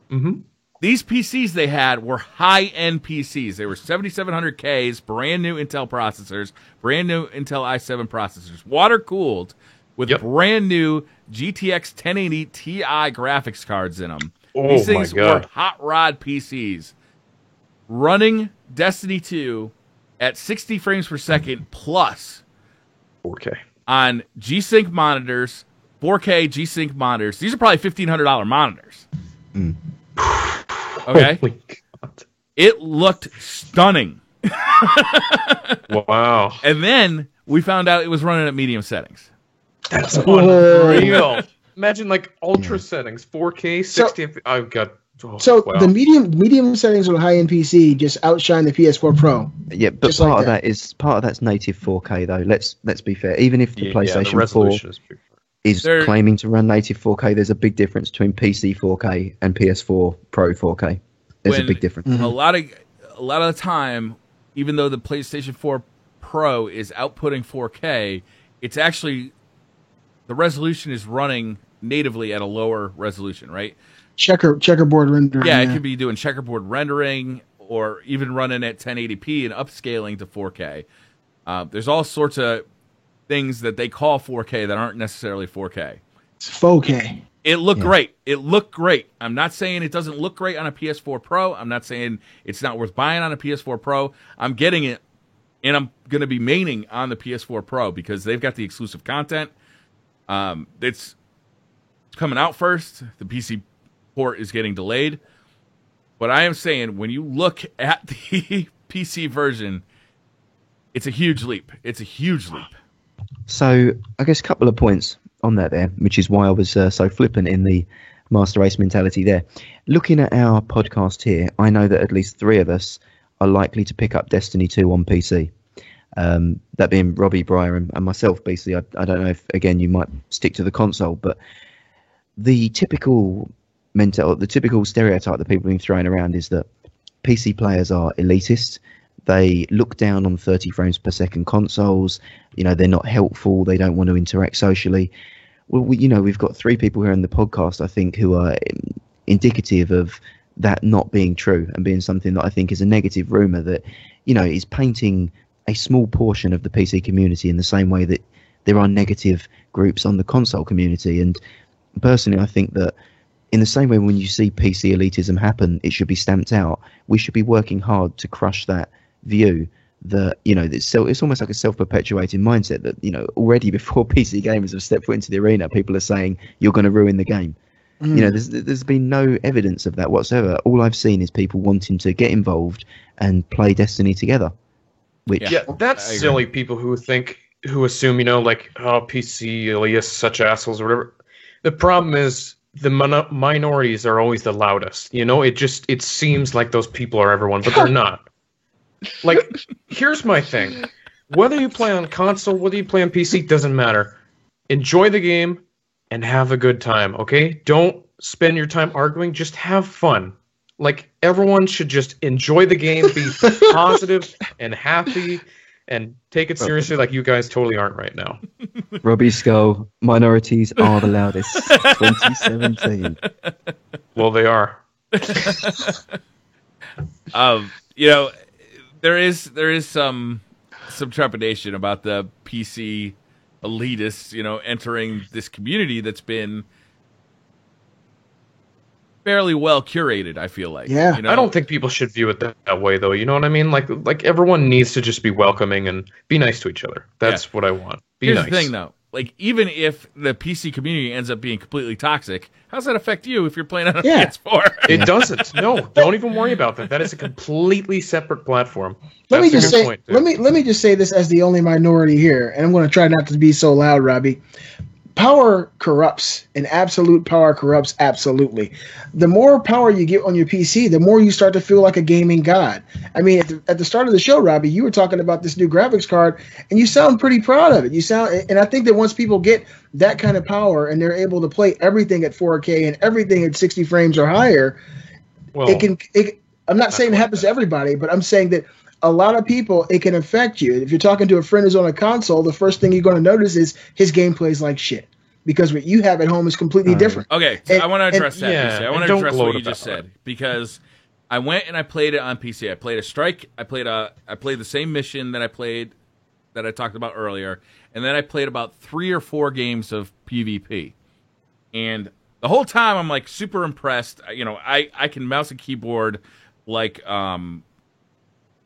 Mm-hmm. These PCs they had were high-end PCs. They were 7700Ks, brand new Intel processors, brand new Intel i7 processors, water-cooled, with brand new GTX 1080 Ti graphics cards in them. These things were hot rod PCs running Destiny 2 at 60 frames per second plus 4K on G-Sync monitors, 4K G-Sync monitors. These are probably $1,500 monitors. Okay? Holy God. It looked stunning. Wow. And then we found out it was running at medium settings. That's unreal. Imagine like ultra settings, 4K, 60. I've got. The medium settings on a high-end PC just outshine the PS4 Pro. Yeah, but part of that's native 4K though. Let's be fair. Even if the PlayStation 4 is claiming to run native 4K, there's a big difference between PC 4K and PS4 Pro 4K. There's a big difference. A lot of the time, even though the PlayStation 4 Pro is outputting 4K, it's actually the resolution is running natively at a lower resolution, right? Checkerboard rendering. Yeah, it could be doing checkerboard rendering or even running at 1080p and upscaling to 4K. There's all sorts of things that they call 4K that aren't necessarily 4K. It's 4K. It looked great. It looked great. I'm not saying it doesn't look great on a PS4 Pro. I'm not saying it's not worth buying on a PS4 Pro. I'm getting it And I'm going to be maining on the PS4 Pro because they've got the exclusive content. It's coming out first. The PC port is getting delayed. But I am saying, when you look at the PC version, it's a huge leap. It's a huge leap. So I guess a couple of points on that there, which is why I was so flippant in the Master Race mentality there. Looking at our podcast here, I know that at least 3 of us are likely to pick up Destiny 2 on PC. That being Robbie, Briar, and myself, basically. I don't know if, again, you might stick to the console, but the typical stereotype that people have been throwing around is that PC players are elitist. They look down on 30 frames per second consoles. They're not helpful. They don't want to interact socially. Well, we've got 3 people here in the podcast, I think, who are indicative of that not being true and being something that I think is a negative rumor that, is painting a small portion of the PC community in the same way that there are negative groups on the console community. And personally, I think that in the same way when you see PC elitism happen, it should be stamped out. We should be working hard to crush that view that, it's almost like a self-perpetuating mindset that, already before PC gamers have stepped foot into the arena, people are saying you're going to ruin the game. There's been no evidence of that whatsoever. All I've seen is people wanting to get involved and play Destiny together. Which that's silly. People who assume, PC elitists, such assholes or whatever. The problem is the minorities are always the loudest. It seems like those people are everyone, but they're not. Here's my thing. Whether you play on console, whether you play on PC, doesn't matter. Enjoy the game and have a good time, okay? Don't spend your time arguing. Just have fun. Everyone should just enjoy the game, be positive and happy, and take it seriously like you guys totally aren't right now. Robbie Skull, minorities are the loudest. 2017. Well, they are. There is some trepidation about the PC elitists, entering this community that's been fairly well curated, I feel like. Yeah. I don't think people should view it that way, though. You know what I mean? Like everyone needs to just be welcoming and be nice to each other. That's what I want. Here's nice. The thing, though. Even if the PC community ends up being completely toxic, how does that affect you if you're playing on a PS4? It doesn't. No, don't even worry about that. That is a completely separate platform. Let me just say this as the only minority here, and I'm going to try not to be so loud, Robbie. Power corrupts, and absolute power corrupts absolutely. The more power you get on your PC, the more you start to feel like a gaming god. I mean, at the start of the show, Robbie, you were talking about this new graphics card, and you sound pretty proud of it. And I think that once people get that kind of power and they're able to play everything at 4K and everything at 60 frames or higher, I'm not saying it happens to everybody, but I'm saying that a lot of people, it can affect you. If you're talking to a friend who's on a console, the first thing you're going to notice is his gameplay is like shit. Because what you have at home is completely different. Okay, so I want to address that. I want to address what you just said. Because I went and I played it on PC. I played a Strike. I played the same mission that I talked about earlier. And then I played about 3 or 4 games of PvP. And the whole time I'm like super impressed. I can mouse and keyboard like I'm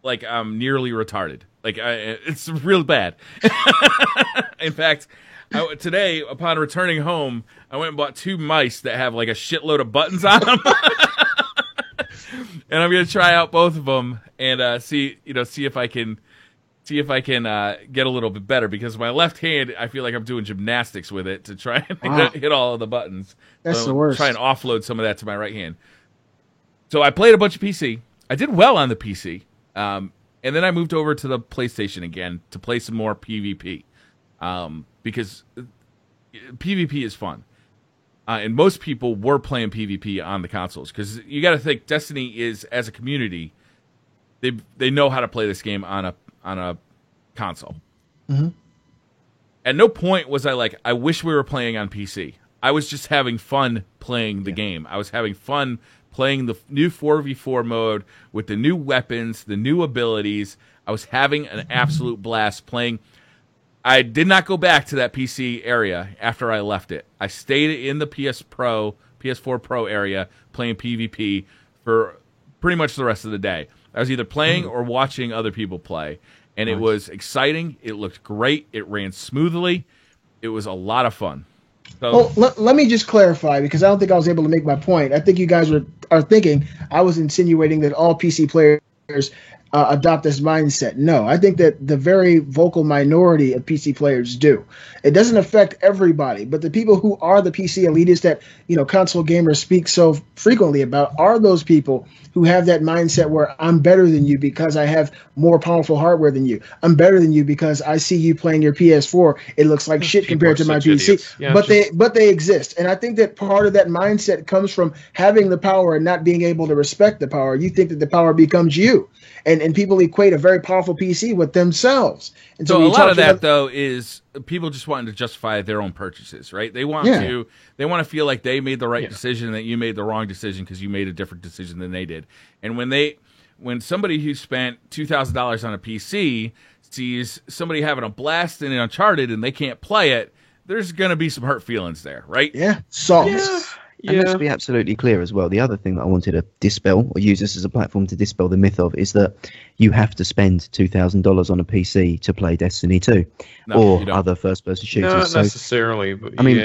nearly retarded. It's real bad. In fact, today, upon returning home, I went and bought 2 mice that have like a shitload of buttons on them. And I'm gonna try out both of them and see if I can get a little bit better, because my left hand, I feel like I'm doing gymnastics with it to try and hit all of the buttons. That's the worst. Try and offload some of that to my right hand. So I played a bunch of PC. I did well on the PC. And then I moved over to the PlayStation again to play some more PvP. Because PvP is fun. And most people were playing PvP on the consoles. Because you got to think, Destiny is, as a community, they know how to play this game on a console. Mm-hmm. At no point was I like, I wish we were playing on PC. I was just having fun playing the game. I was having fun playing the new 4v4 mode with the new weapons, the new abilities. I was having an absolute blast playing. I did not go back to that PC area after I left it. I stayed in the PS4 Pro area playing PvP for pretty much the rest of the day. I was either playing or watching other people play. and it was exciting. It looked great. It ran smoothly. It was a lot of fun. So, Well, let me just clarify, because I don't think I was able to make my point. I think you guys are thinking I was insinuating that all PC players adopt this mindset. No, I think that the very vocal minority of PC players do. It doesn't affect everybody, but the people who are the PC elitists that, console gamers speak so frequently about are those people who have that mindset where I'm better than you because I have more powerful hardware than you. I'm better than you because I see you playing your PS4. It looks like shit compared to my PC. Yeah, but they exist. And I think that part of that mindset comes from having the power and not being able to respect the power. You think that the power becomes you. And people equate a very powerful PC with themselves. And so a lot of that, though, is people just wanting to justify their own purchases, right? They want to feel like they made the right decision, that you made the wrong decision because you made a different decision than they did. And when somebody who spent $2,000 on a PC sees somebody having a blast in Uncharted and they can't play it, there's going to be some hurt feelings there, right? Yeah. So. Yeah. And let's be absolutely clear as well. The other thing that I wanted to dispel, or use this as a platform to dispel the myth of, is that you have to spend $2,000 on a PC to play Destiny 2 or other first-person shooters. Not necessarily, but I mean,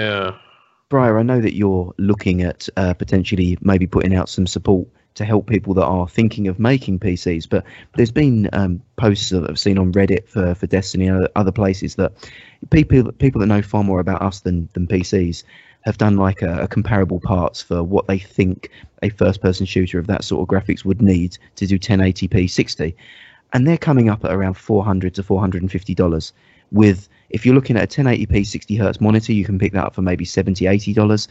Briar, I know that you're looking at potentially maybe putting out some support to help people that are thinking of making PCs, but there's been posts that I've seen on Reddit for Destiny and other places that people that know far more about us than PCs have done like a comparable parts for what they think a first-person shooter of that sort of graphics would need to do 1080p 60, and they're coming up at around $400 to $450. With, if you're looking at a 1080p 60 hertz monitor, you can pick that up for maybe $70, $80.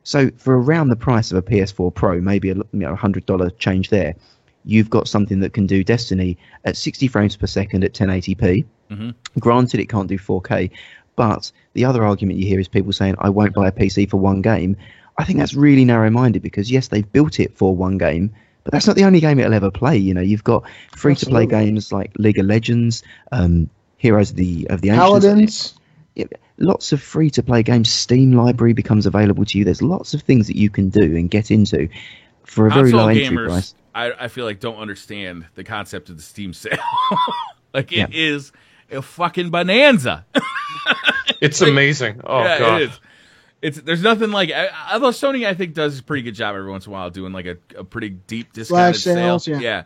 So for around the price of a PS4 Pro, maybe a $100 change there, you've got something that can do Destiny at 60 frames per second at 1080p. Mm-hmm. Granted, it can't do 4K. But the other argument you hear is people saying, I won't buy a PC for one game. I think that's really narrow-minded because, yes, they've built it for one game, but that's not the only game it'll ever play. You've got free-to-play games like League of Legends, Heroes of the Ancients. Paladins. Yeah, lots of free-to-play games. Steam library becomes available to you. There's lots of things that you can do and get into for a very low entry price. I feel like don't understand the concept of the Steam sale. It is a fucking bonanza. It's amazing. Oh yeah, god, it is. There's nothing like. Although Sony, I think, does a pretty good job every once in a while doing like a pretty deep discounted sales. Yeah.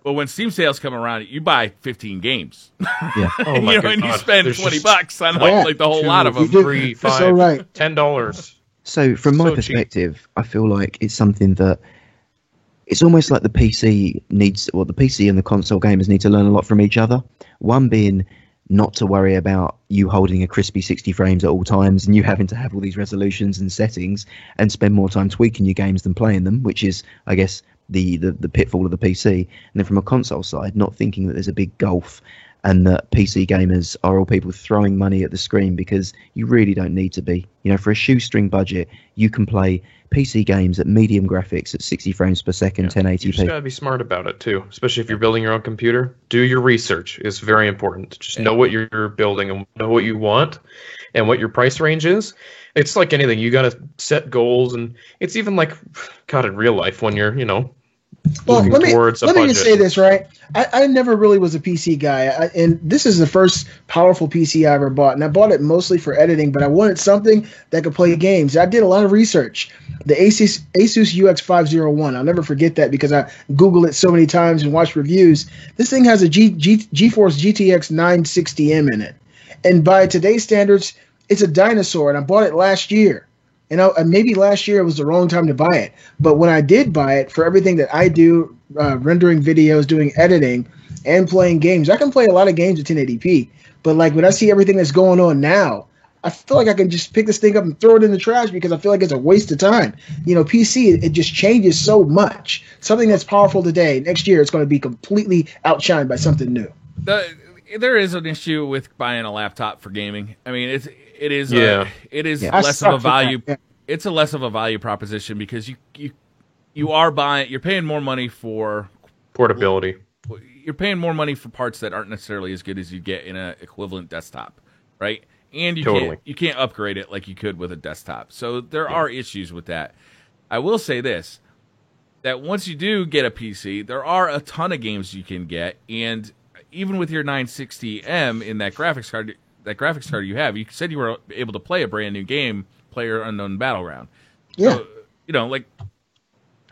But when Steam sales come around, you buy 15 games. Yeah. Oh my god. And you spend $20 on like the whole lot of them. 3, 5, so right. $10. So from my perspective, cheap. I feel like it's something that it's almost like the PC and the console gamers need to learn a lot from each other. One being not to worry about you holding a crispy 60 frames at all times and you having to have all these resolutions and settings and spend more time tweaking your games than playing them, which is, I guess, the pitfall of the PC. And then from a console side, not thinking that there's a big gulf and that PC gamers are all people throwing money at the screen because you really don't need to be. For a shoestring budget, you can play PC games at medium graphics at 60 frames per second, 1080p. You just gotta be smart about it too, especially if you're building your own computer. Do your research. It's very important. Just know what you're building and know what you want and what your price range is. It's like anything. You gotta set goals, and it's even like, God, in real life when you're, well, let me just say this, right? I never really was a PC guy, and this is the first powerful PC I ever bought, and I bought it mostly for editing, but I wanted something that could play games. I did a lot of research. The Asus UX 501, I'll never forget that because I Googled it so many times and watched reviews. This thing has a GeForce GTX 960M in it, and by today's standards, it's a dinosaur, and I bought it last year. Maybe last year it was the wrong time to buy it. But when I did buy it, for everything that I do, rendering videos, doing editing, and playing games, I can play a lot of games at 1080p. But like when I see everything that's going on now, I feel like I can just pick this thing up and throw it in the trash because I feel like it's a waste of time. PC, it just changes so much. Something that's powerful today, next year it's going to be completely outshined by something new. There is an issue with buying a laptop for gaming. I mean, it is less of a value. It's a less of a value proposition because you're paying more money for portability. You're paying more money for parts that aren't necessarily as good as you get in an equivalent desktop, right? And you can't upgrade it like you could with a desktop. So there are issues with that. I will say this, that once you do get a PC, there are a ton of games you can get, and even with your 960M in that graphics card you have, you said you were able to play a brand new game, PlayerUnknown Battleground. Yeah. So, you know, like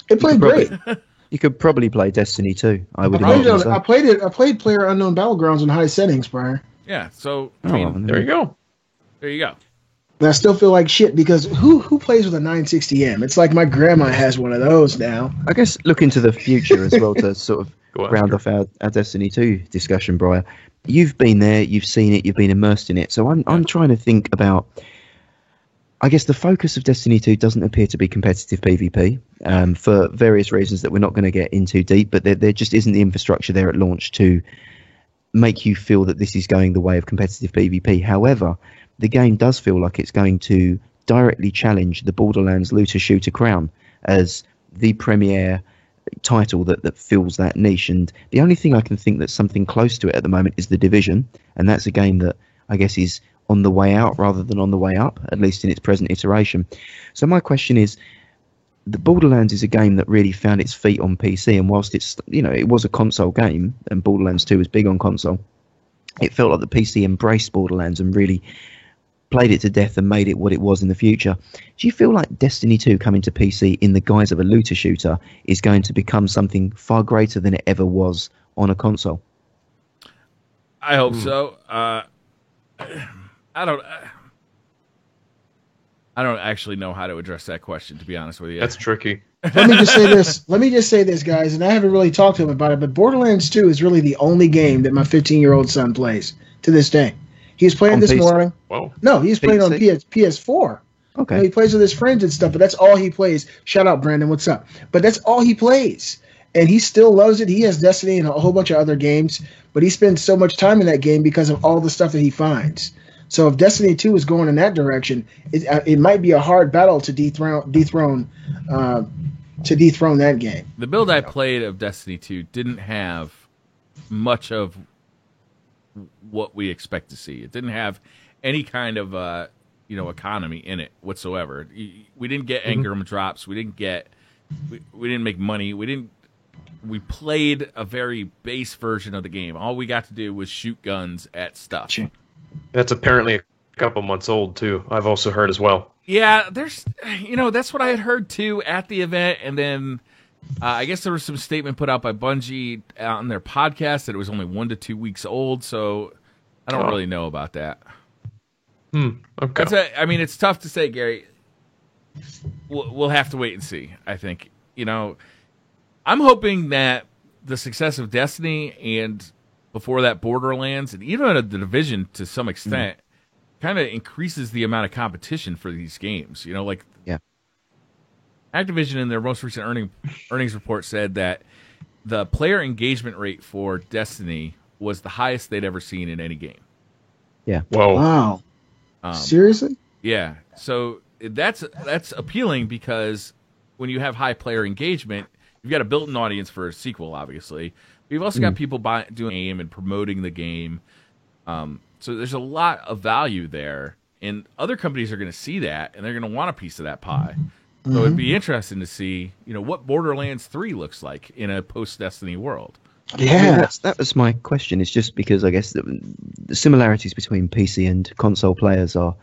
it played great. You could probably play Destiny 2. I would I imagine. I played PlayerUnknown Battlegrounds in high settings, Brian. yeah. So Oh, I mean, There you go. there you go. But I still feel like shit because who plays with a 960M? It's like my grandma has one of those now. I guess look into the future as well to sort of Go on. round off our Destiny 2 discussion, Brian. You've been there, you've seen it, you've been immersed in it. So I'm trying to think about. I guess the focus of Destiny 2 doesn't appear to be competitive PvP for various reasons that we're not going to get into deep, but there just isn't the infrastructure there at launch to make you feel that this is going the way of competitive PvP. However, the game does feel like it's going to directly challenge the Borderlands looter shooter crown as the premier title that fills that niche. And the only thing I can think that's something close to it at the moment is The Division, and that's a game that I guess is on the way out rather than on the way up, at least in its present iteration. So my question is, the Borderlands is a game that really found its feet on PC, and whilst it's, you know, it was a console game, and Borderlands 2 was big on console, it felt like the PC embraced Borderlands and really played it to death and made it what it was in the future. Do you feel like Destiny 2 coming to PC in the guise of a looter shooter is going to become something far greater than it ever was on a console? I hope so. I don't actually know how to address that question, to be honest with you. That's tricky. Let me just say this. Let me just say this, guys, and I haven't really talked to him about it, but Borderlands 2 is really the only game that my 15-year-old son plays to this day. He's playing On this PC? morning. Whoa. No, he's playing on PS4. Okay. You know, he plays with his friends and stuff, but that's all he plays. Shout out, Brandon. What's up? But that's all he plays. And he still loves it. He has Destiny and a whole bunch of other games, but he spends so much time in that game because of all the stuff that he finds. So if Destiny 2 is going in that direction, it might be a hard battle to dethrone that game. The build I played of Destiny 2 didn't have much of what we expect to see. It didn't have any kind of economy in it whatsoever. We didn't get engram drops. We didn't make money. We played a very base version of the game. All we got to do was shoot guns at stuff. That's apparently a couple months old, too. I've also heard as well. Yeah, that's what I had heard too at the event, and then I guess there was some statement put out by Bungie on their podcast that it was only 1 to 2 weeks old. So I don't really know about that. Okay. It's tough to say, Gary. We'll have to wait and see. I think I'm hoping that the success of Destiny and before that Borderlands and even The Division to some extent kind of increases the amount of competition for these games. Yeah. Activision in their most recent earnings report said that the player engagement rate for Destiny was the highest they'd ever seen in any game. Yeah. Whoa. Wow. Seriously? Yeah. So that's appealing because when you have high player engagement, you've got a built-in audience for a sequel, obviously. But you've also got people doing the game and promoting the game. So there's a lot of value there. And other companies are going to see that, and they're going to want a piece of that pie. So it'd be interesting to see, what Borderlands 3 looks like in a post-Destiny world. Yeah. That was my question. It's just because I guess the similarities between PC and console players are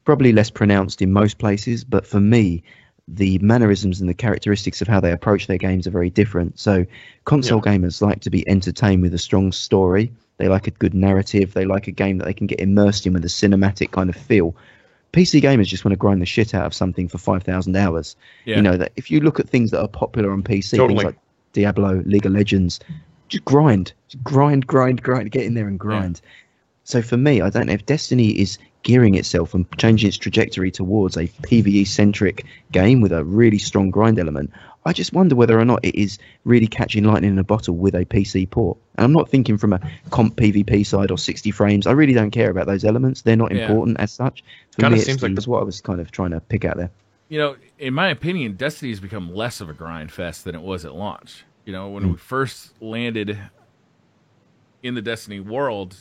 probably less pronounced in most places, but for me, the mannerisms and the characteristics of how they approach their games are very different. So console gamers like to be entertained with a strong story. They like a good narrative. They like a game that they can get immersed in with a cinematic kind of feel. PC gamers just want to grind the shit out of something for 5,000 hours. Yeah. That if you look at things that are popular on PC, Totally. things like Diablo, League of Legends, just grind, get in there and grind. Yeah. So for me, I don't know if Destiny is gearing itself and changing its trajectory towards a PvE-centric game with a really strong grind element. I just wonder whether or not it is really catching lightning in a bottle with a PC port. And I'm not thinking from a comp PvP side or 60 frames. I really don't care about those elements. They're not important as such. For me, seems like that's what I was kind of trying to pick out there. In my opinion, Destiny has become less of a grind fest than it was at launch. When we first landed in the Destiny world,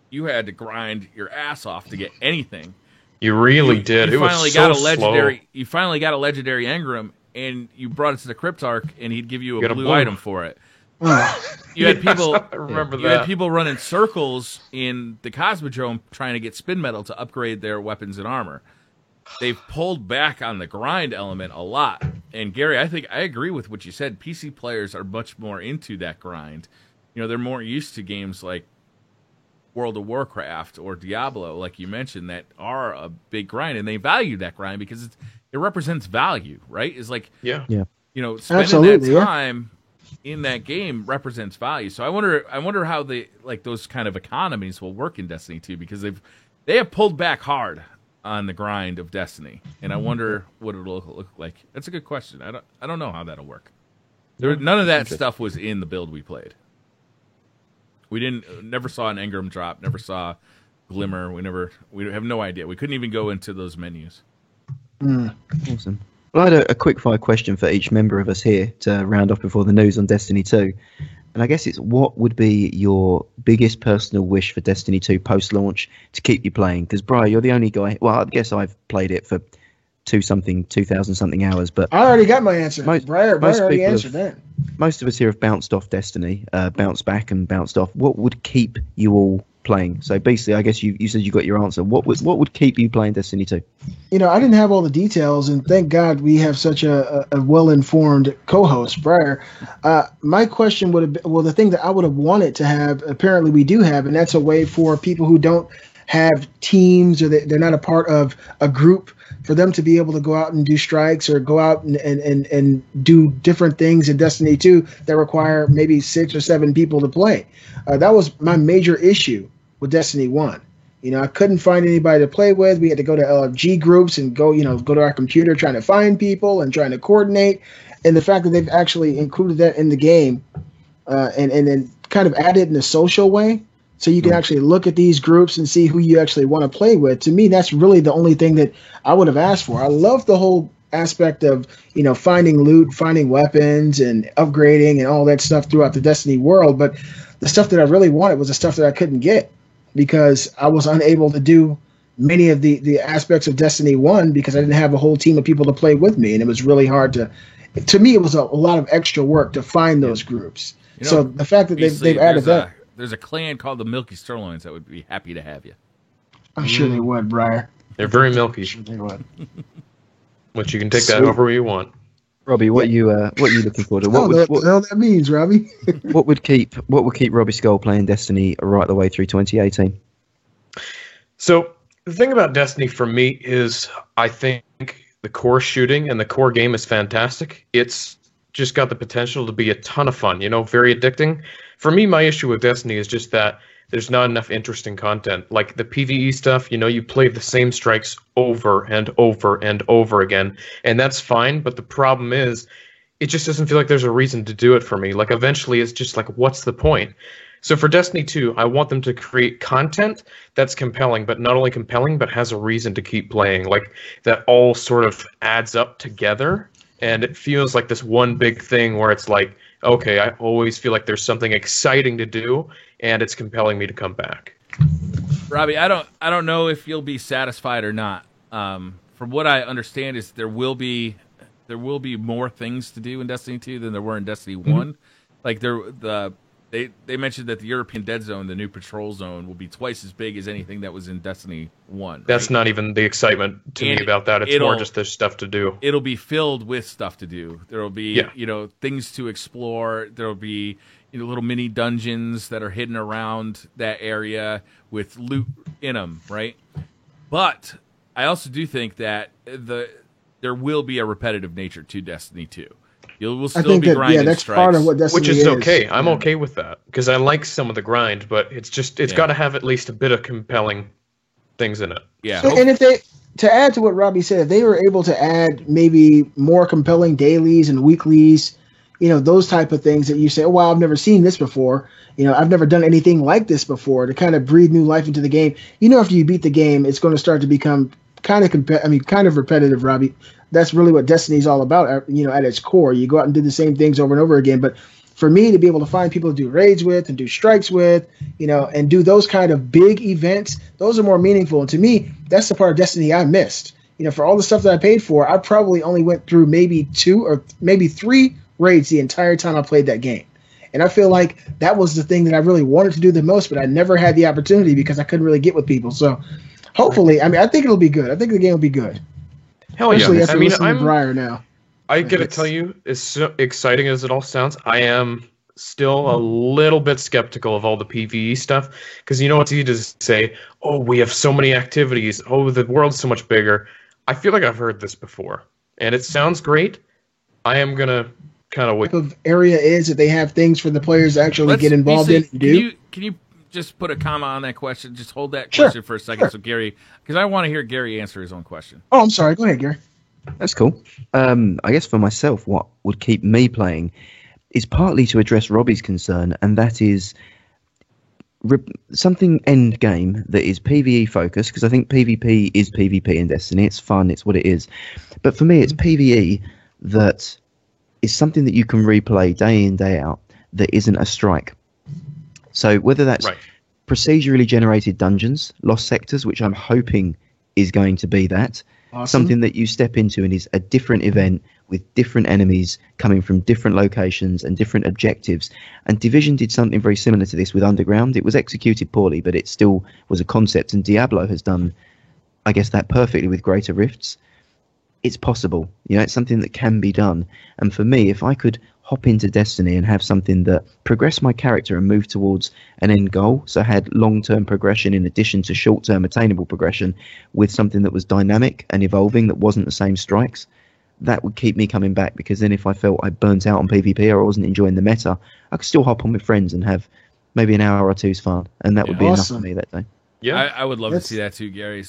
you had to grind your ass off to get anything. You really did. It was so slow. You finally got a legendary engram, and you brought it to the Cryptarch, and he'd give you a blue item for it. You had people. I remember You that. had people running circles in the Cosmodrome trying to get spin metal to upgrade their weapons and armor. They've pulled back on the grind element a lot. And Gary, I think I agree with what you said. PC players are much more into that grind. They're more used to games like World of Warcraft or Diablo, like you mentioned, that are a big grind, and they value that grind because it represents value, right? It's like, Yeah. spending Absolutely, that time in that game represents value. So I wonder how those kind of economies will work in Destiny 2, because they have pulled back hard on the grind of Destiny, and I wonder what it'll look like. That's a good question. I don't know how that'll work. None of that stuff was in the build we played. We never saw an engram drop, never saw glimmer. We have no idea. We couldn't even go into those menus. Awesome. Well, I had a quick fire question for each member of us here to round off before the news on Destiny 2. And I guess it's, what would be your biggest personal wish for Destiny 2 post-launch to keep you playing? Because, Brian, you're the only guy... Well, I guess I've played it for 2,000-something hours, but... I already got my answer. Briar already people answered that. Most of us here have bounced off Destiny, bounced back and bounced off. What would keep you all playing? So basically, I guess you said you got your answer. What would keep you playing Destiny 2? I didn't have all the details, and thank God we have such a well-informed co-host, Briar. My question would have been, well, the thing that I would have wanted to have, apparently we do have, and that's a way for people who don't have teams, or they're not a part of a group, for them to be able to go out and do strikes, or go out and do different things in Destiny 2 that require maybe 6 or 7 people to play. That was my major issue with Destiny 1. I couldn't find anybody to play with. We had to go to LFG groups and go to our computer trying to find people and trying to coordinate. And the fact that they've actually included that in the game and then kind of added in a social way, so you can actually look at these groups and see who you actually want to play with. To me, that's really the only thing that I would have asked for. I love the whole aspect of, finding loot, finding weapons, and upgrading and all that stuff throughout the Destiny world. But the stuff that I really wanted was the stuff that I couldn't get, because I was unable to do many of the aspects of Destiny 1 because I didn't have a whole team of people to play with me. And it was really hard to me, it was a lot of extra work to find those groups. So the fact that they've added that. There's a clan called the Milky Sirloins that would be happy to have you. I'm sure they would, Briar. They're very milky, They would. but you can take that however you want. Robbie, what are you looking forward to? What the hell that means, Robbie? What would keep Robbie Skull playing Destiny right the way through 2018? So the thing about Destiny for me is, I think the core shooting and the core game is fantastic. It's just got the potential to be a ton of fun, very addicting. For me, my issue with Destiny is just that there's not enough interesting content. Like the PvE stuff, you play the same strikes over and over and over again, and that's fine, but the problem is, it just doesn't feel like there's a reason to do it for me. Like, eventually it's just like, what's the point? So for Destiny 2, I want them to create content that's compelling, but not only compelling, but has a reason to keep playing. Like, that all sort of adds up together, and it feels like this one big thing where it's like, okay, I always feel like there's something exciting to do, and it's compelling me to come back. Robbie, I don't know if you'll be satisfied or not. From what I understand, is there will be more things to do in Destiny 2 than there were in Destiny 1. Like they mentioned that the European Dead Zone, the new patrol zone, will be twice as big as anything that was in Destiny 1. Right? That's not even the excitement to me about that. It's more just there's stuff to do. It'll be filled with stuff to do. There will be things to explore. There will be little mini dungeons that are hidden around that area with loot in them, right? But I also do think that there will be a repetitive nature to Destiny 2. You will still be grinding that's strikes, part of what Destiny which is okay. I'm okay with that because I like some of the grind, but it's got to have at least a bit of compelling things in it. Yeah, and if to add to what Robbie said, if they were able to add maybe more compelling dailies and weeklies, those type of things that you say, oh, wow, I've never seen this before. I've never done anything like this before, to kind of breathe new life into the game. After you beat the game, it's going to start to become kind of repetitive, Robbie. That's really what Destiny's all about, at its core. You go out and do the same things over and over again. But for me to be able to find people to do raids with and do strikes with, and do those kind of big events, those are more meaningful. And to me, that's the part of Destiny I missed. For all the stuff that I paid for, I probably only went through maybe 2 or maybe 3 raids the entire time I played that game. And I feel like that was the thing that I really wanted to do the most, but I never had the opportunity because I couldn't really get with people. So hopefully, I mean, I think it'll be good. I think the game will be good. Hell Especially yeah! after listening to Briar now. I gotta tell you, as so exciting as it all sounds, I am still a little bit skeptical of all the PvE stuff, because you know it's easy to say, oh, we have so many activities, oh, the world's so much bigger. I feel like I've heard this before, and it sounds great. I am gonna kind of wait. What type of area is that they have things for the players to actually get involved in and do? Can you just put a comma on that question? Just hold that Sure, question for a second, sure. so Gary, because I want to hear Gary answer his own question. Oh, I'm sorry. Go ahead, Gary. That's cool. I guess for myself, what would keep me playing is partly to address Robbie's concern, and that is something end game that is PvE focused, because I think PvP is PvP in Destiny. It's fun, it's what it is. But for me, it's PvE that is something that you can replay day in, day out, that isn't a strike. So whether that's procedurally generated dungeons, lost sectors, which I'm hoping is going to be that, something that you step into and is a different event with different enemies coming from different locations and different objectives. And Division did something very similar to this with Underground. It was executed poorly, but it still was a concept. And Diablo has done, I guess, that perfectly with Greater Rifts. It's possible. You know, it's something that can be done. And for me, if I could hop into Destiny and have something that progressed my character and move towards an end goal, so had long-term progression in addition to short-term attainable progression, with something that was dynamic and evolving, that wasn't the same strikes, that would keep me coming back, because then if I felt I burnt out on PvP or I wasn't enjoying the meta, I could still hop on with friends and have maybe an hour or two's fun, and that would be enough for me that day. Yeah, I would love to see that too, Gary.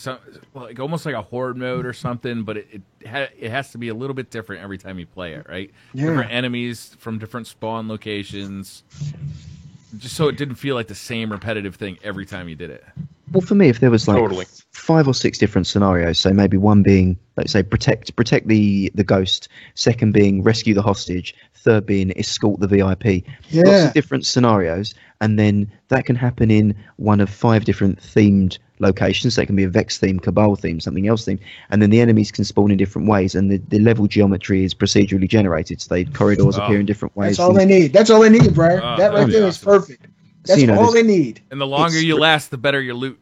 Like almost like a horde mode or something, but it has to be a little bit different every time you play it, right? Yeah. Different enemies from different spawn locations, just so it didn't feel like the same repetitive thing every time you did it. Well, for me, if there was like 5 or 6 different scenarios, so maybe one being, let's say, protect the ghost, second being rescue the hostage, third being escort the VIP. Lots of different scenarios, and then that can happen in one of 5 different themed locations. So it can be a Vex theme, Cabal theme, something else theme, and then the enemies can spawn in different ways, and the level geometry is procedurally generated, so the corridors appear in different ways. That's all they need. That's all they need, Briar. that right there is perfect. That's all they need. And the longer you last, the better your loot.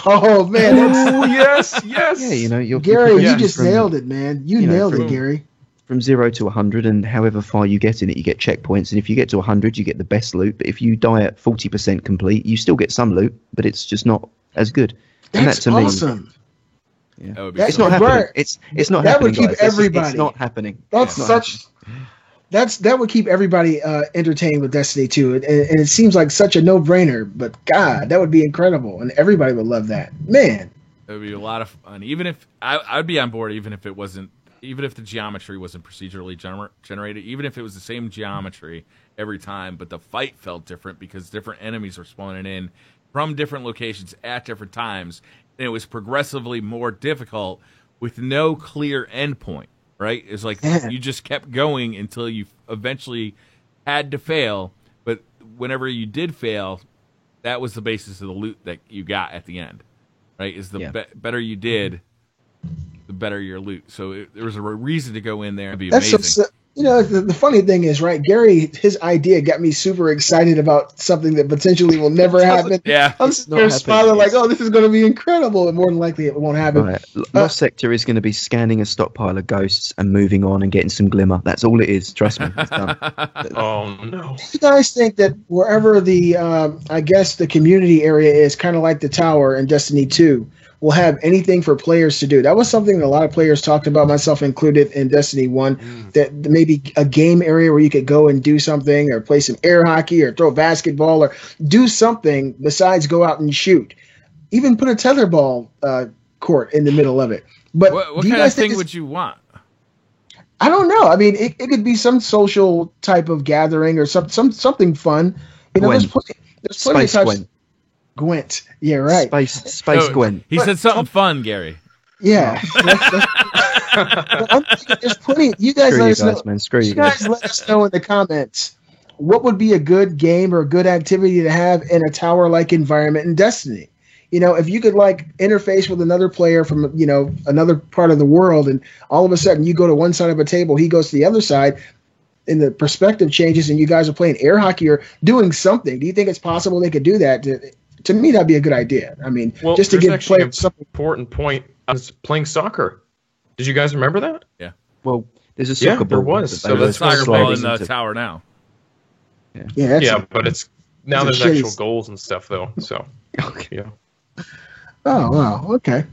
Oh man! Oh yes, yes. Yeah, you know, Gary, you just nailed it, man. You nailed it, Gary. From 0 to 100, and however far you get in it, you get checkpoints. And if you get to 100, you get the best loot. But if you die at 40% complete, you still get some loot, but it's just not as good. That's awesome. Yeah. It's not happening. It's not that happening. That would keep everybody. It's not happening. That would keep everybody entertained with Destiny 2, and it seems like such a no-brainer. But God, that would be incredible, and everybody would love that. Man, it would be a lot of fun. Even if I'd be on board, even if it wasn't, even if the geometry wasn't procedurally generated, even if it was the same geometry every time, but the fight felt different because different enemies were spawning in from different locations at different times, and it was progressively more difficult with no clear endpoint. Right? It's like you just kept going until you eventually had to fail. But whenever you did fail, that was the basis of the loot that you got at the end. Right? Is the better you did, the better your loot. So there was a reason to go in there and be amazing. You know, the funny thing is, right, Gary, his idea got me super excited about something that potentially will never happen. Yeah. I'm sitting there smiling like, oh, this is going to be incredible. And more than likely it won't happen. Right. Lost Sector is going to be scanning a stockpile of ghosts and moving on and getting some glimmer. That's all it is. Trust me. It's done. Oh, no. Do you guys think that wherever the, I guess, the community area is, kind of like the tower in Destiny 2, will have anything for players to do? That was something that a lot of players talked about, myself included, in Destiny 1, that maybe a game area where you could go and do something, or play some air hockey, or throw basketball, or do something besides go out and shoot. Even put a tetherball court in the middle of it. But what kind of thing would you want? I don't know. I mean, it could be some social type of gathering or something fun. You know, there's plenty of types. Gwent. Yeah, right. Space Gwent. He said something fun, Gary. Yeah. There's plenty. You guys let us know. Man. Screw you guys. Let us know in the comments what would be a good game or a good activity to have in a tower-like environment in Destiny. You know, if you could like interface with another player from, you know, another part of the world, and all of a sudden you go to one side of a table, he goes to the other side. and the perspective changes, and you guys are playing air hockey or doing something. Do you think it's possible they could do that? To me, that'd be a good idea. I mean, Well, just to there's give actually players something. important point. I was playing soccer. Did you guys remember that? Well, there's a Yeah, soccer there ball. was. that So they were There's that's soccer sliding ball in the into. tower now. Yeah, that's Yeah, but it's now It's a there's shitty- actual goals and stuff though. So Okay. yeah. Oh wow, okay.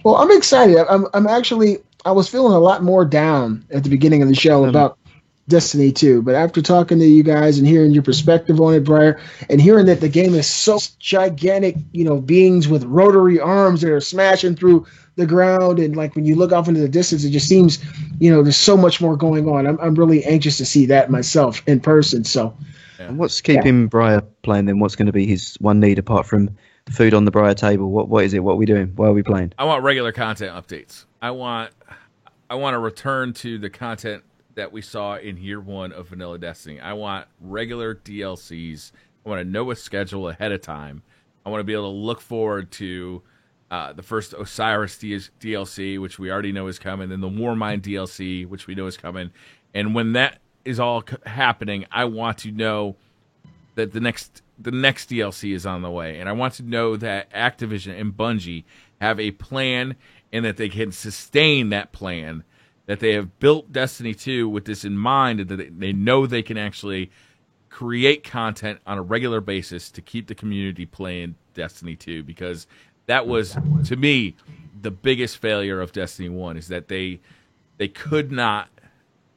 Well, I'm excited. I'm actually I was feeling a lot more down at the beginning of the show about Destiny 2, but after talking to you guys and hearing your perspective on it, Briar, and hearing that the game is so gigantic, beings with rotary arms that are smashing through the ground, and like when you look off into the distance, it just seems, there's so much more going on. I'm really anxious to see that myself in person. So And what's keeping Briar playing then? What's going to be his one need apart from food on the Briar table? What is it? What are we doing? Why are we playing? I want regular content updates. I want to return to the content that we saw in year one of Vanilla Destiny. I want regular DLCs. I want to know a schedule ahead of time. I want to be able to look forward to the first Osiris DLC, which we already know is coming, then the Warmind DLC, which we know is coming. And when that is all happening, I want to know that the next DLC is on the way. And I want to know that Activision and Bungie have a plan and that they can sustain that plan, that they have built Destiny 2 with this in mind, and that they know they can actually create content on a regular basis to keep the community playing Destiny 2, because that was, to me, the biggest failure of Destiny 1, is that they could not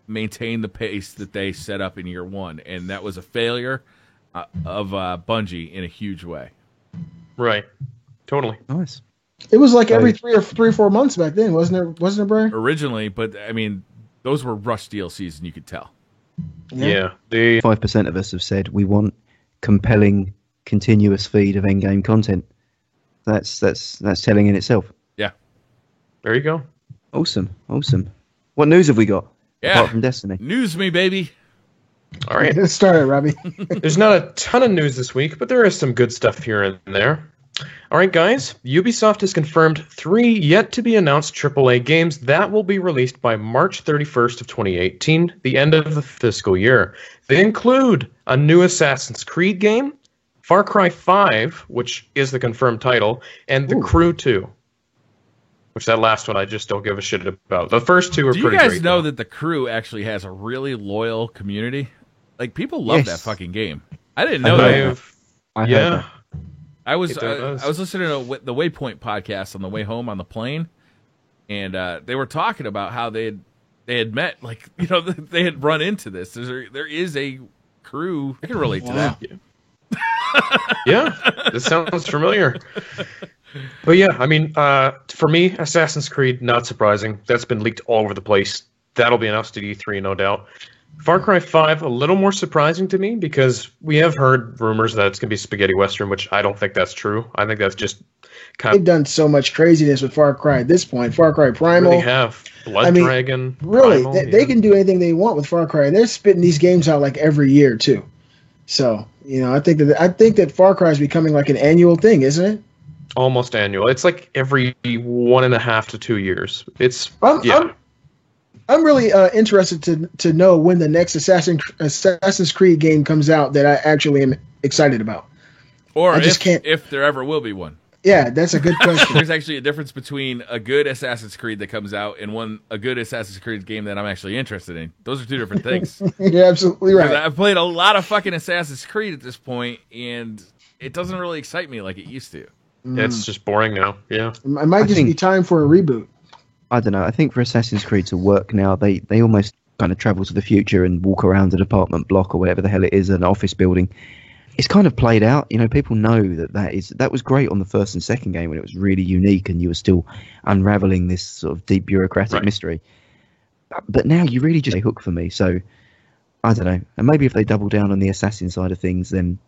maintain the pace that they set up in year one, and that was a failure of Bungie in a huge way. Right. Totally. Nice. it was like every 3 or 4 months back then, wasn't it, Brian? Originally, but I mean, those were rushed DLCs, and you could tell. Yeah. They 5% of us have said we want compelling, continuous feed of endgame content. That's telling in itself. Yeah. There you go. Awesome. What news have we got? Yeah. Apart from Destiny. News me, baby. All right. Let's start it, Robbie. There's not a ton of news this week, but there is some good stuff here and there. All right, guys. Ubisoft has confirmed 3 yet-to-be-announced AAA games that will be released by March 31st of 2018, the end of the fiscal year. They include a new Assassin's Creed game, Far Cry 5, which is the confirmed title, and The Crew 2, which that last one I just don't give a shit about. The first two are Do you pretty guys great, know though. that the Crew actually has a really loyal community? Like, people love Yes. that fucking game. I didn't know I that. have, I heard yeah. that. I was It does. I was listening to the Waypoint podcast on the way home on the plane, and they were talking about how they had met, like, they had run into this. There is a Crew. I can relate to that. Yeah, this sounds familiar. But yeah, I mean, for me, Assassin's Creed, not surprising. That's been leaked all over the place. That'll be announced at E3, no doubt. Far Cry 5, a little more surprising to me, because we have heard rumors that it's going to be spaghetti western, which I don't think that's true. I think that's just kind They've done so much craziness with Far Cry at this point. Far Cry of Primal. really have. Blood Dragon. Really, Primal, they yeah. can do anything they want with Far Cry. They're spitting these games out like every year too. So I think that Far Cry is becoming like an annual thing, isn't it? Almost annual. It's like every 1.5 to 2 years. It's, I'm really interested to know when the next Assassin's Creed game comes out that I actually am excited about. Or I just can't. if there ever will be one. Yeah, that's a good question. There's actually a difference between a good Assassin's Creed that comes out and a good Assassin's Creed game that I'm actually interested in. Those are two different things. You're absolutely 'Cause right. I've played a lot of fucking Assassin's Creed at this point, and it doesn't really excite me like it used to. it's just boring now. Yeah. It might just be think- time for a reboot. I don't know. I think for Assassin's Creed to work now, they almost kind of travel to the future and walk around an apartment block or whatever the hell it is, an office building. It's kind of played out. People know that was great on the first and second game when it was really unique and you were still unraveling this sort of deep bureaucratic mystery. But now you really just a hook for me. So I don't know. And maybe if they double down on the assassin side of things, then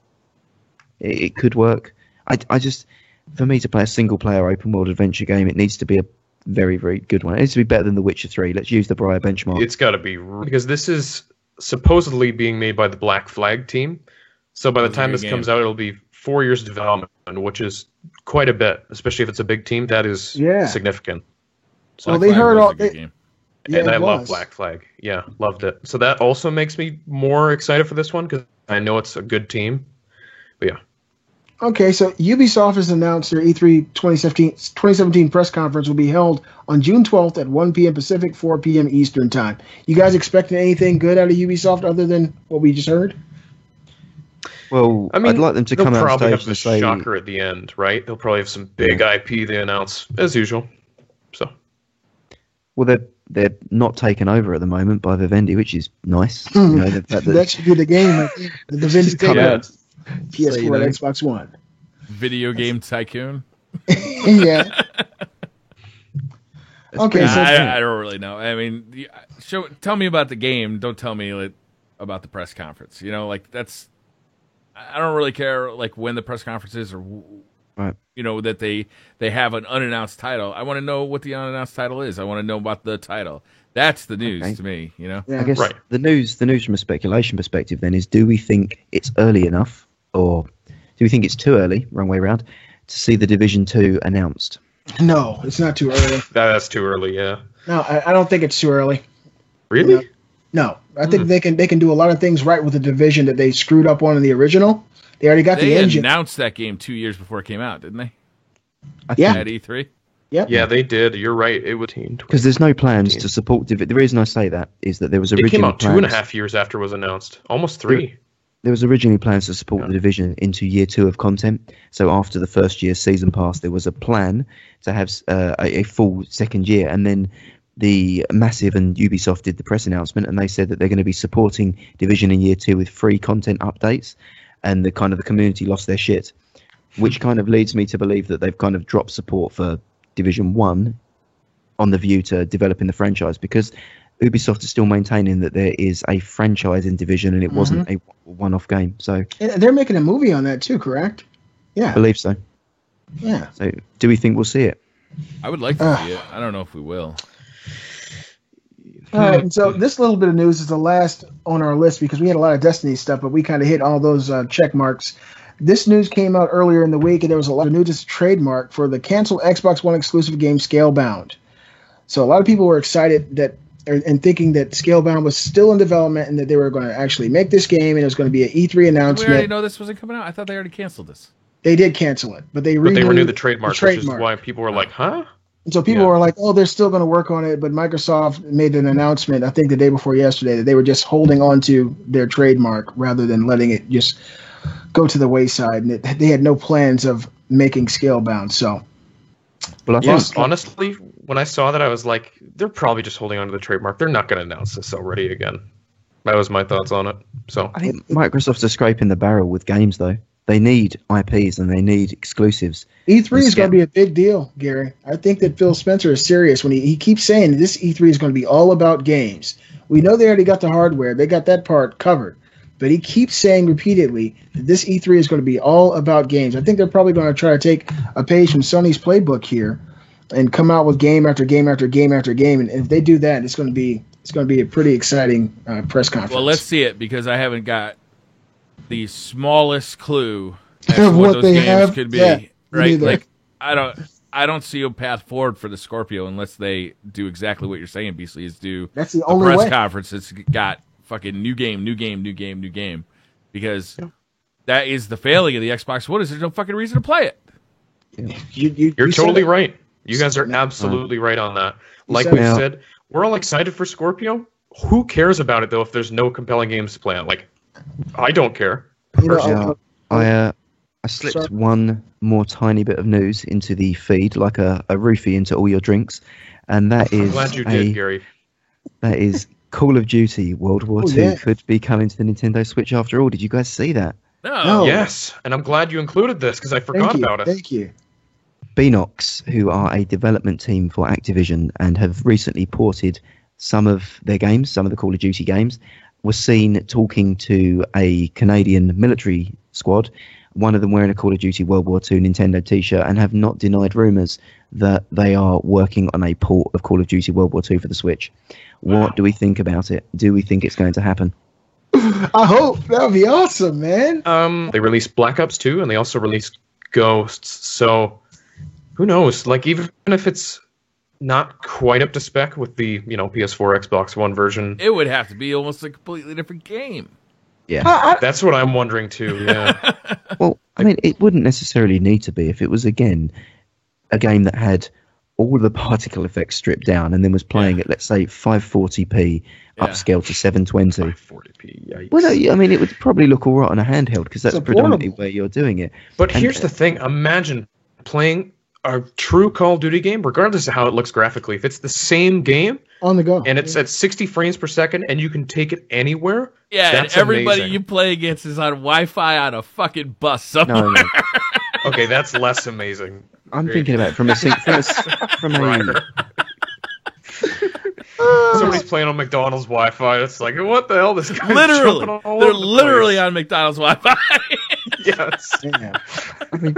it could work. I just, for me to play a single player open world adventure game, it needs to be a very, very good one. It needs to be better than The Witcher 3. Let's use the Briar benchmark. It's got to be, because this is supposedly being made by the Black Flag team. So by the That's a time good this game. comes out, it'll be 4 years development, which is quite a bit, especially if it's a big team. That is Yeah. significant. Well, Black they Flag heard was all- a good they- game. Yeah, and it I love was. Black Flag. Yeah, loved it. So that also makes me more excited for this one because I know it's a good team. But yeah. Okay, so Ubisoft has announced their E3 2017 press conference will be held on June 12th at 1 p.m. Pacific, 4 p.m. Eastern Time. You guys expecting anything good out of Ubisoft other than what we just heard? Well, I mean, I'd like them to they'll come out on probably stage have the and say, shocker at the end, right? They'll probably have some big IP they announce as usual. So well, they're not taken over at the moment by Vivendi, which is nice. The fact That should be the game right there. The Vivendi come takeover. out. PS4 So, you know. and Xbox One. Video game tycoon. Yeah. Okay, so I don't really know. I mean, tell me about the game. Don't tell me about the press conference. That's. I don't really care when the press conference is or Right. that they have an unannounced title. I want to know what the unannounced title is. I want to know about the title. That's the news to me. yeah. I guess Right. the news from a speculation perspective then is: do we think it's early enough, or do we think it's too early? Wrong way around. To see the Division 2 announced. No, it's not too early. that's too early. Yeah. No, I don't think it's too early. Really? No, I think they can do a lot of things right with the Division that they screwed up on in the original. They already got the They engine. announced that game 2 years before it came out, didn't they? Yeah. At E3. Yep. Yeah, they did. You're right. It was Because there's no plans to support The reason I say that is that there was It originally came out plans, 2.5 years after it was announced. Almost 3. There was originally plans to support the Division into year 2 of content. So after the first year's season pass, there was a plan to have a full second year, and then the Massive and Ubisoft did the press announcement, and they said that they're going to be supporting Division in year 2 with free content updates, and the community lost their shit, which kind of leads me to believe that they've kind of dropped support for Division 1 on the view to developing the franchise, because Ubisoft is still maintaining that there is a franchise in Division and it wasn't a one-off game. So And they're making a movie on that too, correct? I Yeah. believe so. Yeah. So do we think we'll see it? I would like to see it. I don't know if we will. All right, and so this little bit of news is the last on our list because we had a lot of Destiny stuff, but we kind of hit all those check marks. This news came out earlier in the week, and there was a lot of news as trademark for the canceled Xbox One exclusive game Scalebound. So a lot of people were excited and thinking that Scalebound was still in development and that they were going to actually make this game and it was going to be an E3 We announcement. already know this wasn't coming out. I thought they already canceled this. They did cancel it, but they renewed the trademark, which is why people were like, huh? And so people were like, oh, they're still going to work on it. But Microsoft made an announcement, I think the day before yesterday, that they were just holding on to their trademark rather than letting it just go to the wayside. And they had no plans of making Scalebound. So, Well, I Yeah, think honestly, when I saw that, I was like, they're probably just holding on to the trademark. They're not going to announce this already again. That was my thoughts on it. So I think Microsoft's are scraping the barrel with games, though. They need IPs and they need exclusives. E3 is going to be a big deal, Gary. I think that Phil Spencer is serious when he keeps saying this E3 is going to be all about games. We know they already got the hardware. They got that part covered. But he keeps saying repeatedly that this E3 is going to be all about games. I think they're probably going to try to take a page from Sony's playbook here and come out with game after game after game after game. And if they do that, it's going to be a pretty exciting press conference. Well, let's see it because I haven't got the smallest clue as to Of what what those they games have? could be. Yeah, me right? neither. Like I don't see a path forward for the Scorpio unless they do exactly what you're saying, Beasley, is do That's the a only press way. conference that's got fucking new game. Because that is the failing of the Xbox One is there's no fucking reason to play it. you're said totally it. right. You guys are absolutely right on that. Like said we it. said, we're all excited for Scorpio. Who cares about it, though, if there's no compelling games to play on? Like, I don't care. You know, Yeah, I slipped Sorry. one more tiny bit of news into the feed, like a roofie into all your drinks, and that I'm is glad you did, Gary. that is Call of Duty World War Oh, II yeah. could be coming to the Nintendo Switch after all. Did you guys see that? No. Yes, and I'm glad you included this because I forgot about it. Thank you. Beanox, who are a development team for Activision and have recently ported some of their games, some of the Call of Duty games, was seen talking to a Canadian military squad, one of them wearing a Call of Duty World War II Nintendo t-shirt, and have not denied rumours that they are working on a port of Call of Duty World War II for the Switch. What do we think about it? Do we think it's going to happen? I hope that would be awesome, man. They released Black Ops 2, and they also released Ghosts. So, who knows? Like, even if it's not quite up to spec with the PS4, Xbox One version. It would have to be almost a completely different game. Yeah. That's what I'm wondering too. Yeah. Well, I mean, it wouldn't necessarily need to be if it was, again, a game that had all the particle effects stripped down and then was playing at, let's say, 540p upscale to 720. 540p. Yikes. Well, no, I mean, it would probably look all right on a handheld because that's It's predominantly affordable. where you're doing it. But here's the thing: imagine playing a true Call of Duty game, regardless of how it looks graphically. If it's the same game On the go. and it's at 60 frames per second, and you can take it anywhere, Yeah, that's and everybody amazing. you play against is on Wi-Fi on a fucking bus somewhere. No. Okay, that's less amazing. I'm Great. thinking about it from a Somebody's playing on McDonald's Wi-Fi. It's like, what the hell? This guy's Literally, jumping all they're over the literally place. on McDonald's Wi-Fi. Yes. Yeah. I mean,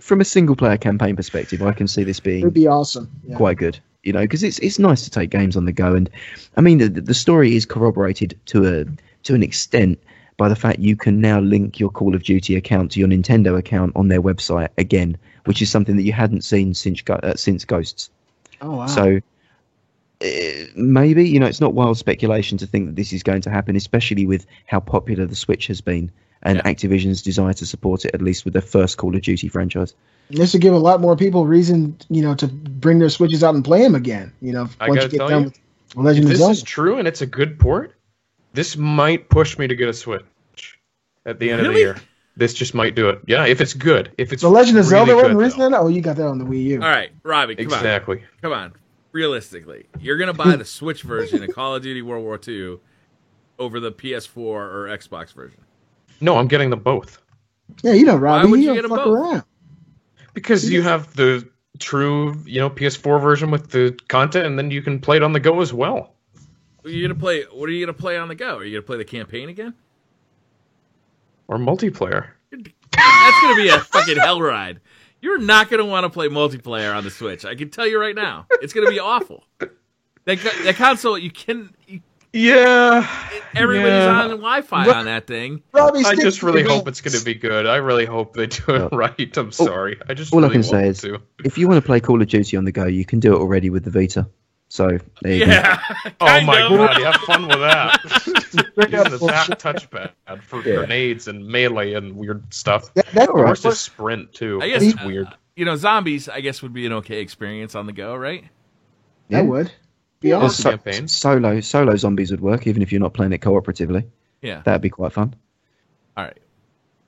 from a single player campaign perspective, I can see this It'd being be awesome. Yeah. quite good. Because it's nice to take games on the go, and I mean the story is corroborated to an extent by the fact you can now link your Call of Duty account to your Nintendo account on their website again, which is something that you hadn't seen since Ghosts. Oh wow. So maybe it's not wild speculation to think that this is going to happen, especially with how popular the Switch has been and Activision's desire to support it, at least with their first Call of Duty franchise. This would give a lot more people reason, to bring their Switches out and play them again. I Once gotta you get tell done you, with Legend If of this Zelda. is true and it's a good port, this might push me to get a Switch at the end of the Really? year. This just might do it. Yeah, if it's good. If it's The Legend of really Zelda good, wasn't recent? though. Oh, you got that on the Wii U. All right, Robbie, come on. Exactly. Come on. Realistically, you're going to buy the Switch version of Call of Duty World War II over the PS4 or Xbox version. No, I'm getting them both. Yeah, Robbie. would you don't get 'em fuck both? around. Because you have the true, PS4 version with the content, and then you can play it on the go as well. What are you going to play on the go? Are you going to play the campaign again? Or multiplayer. That's going to be a fucking hell ride. You're not going to want to play multiplayer on the Switch. I can tell you right now. It's going to be awful. That console, Yeah. everybody's on Wi-Fi on that thing. Robbie, I stick just to really your hope guns. it's going to be good. I really hope they do it right. I'm sorry. I just All I really can want say is, to. if you want to play Call of Duty on the go, you can do it already with the Vita. So there you go. Yeah. Oh kind my of. god, have fun with that. Straight up Using the bullshit. touchpad for grenades and melee and weird stuff. That Or works. just sprint too. I guess It's weird. Zombies, I guess, would be an okay experience on the go, right? That would be Yeah. awesome. Campaign. Solo zombies would work, even if you're not playing it cooperatively. Yeah. That'd be quite fun. All right.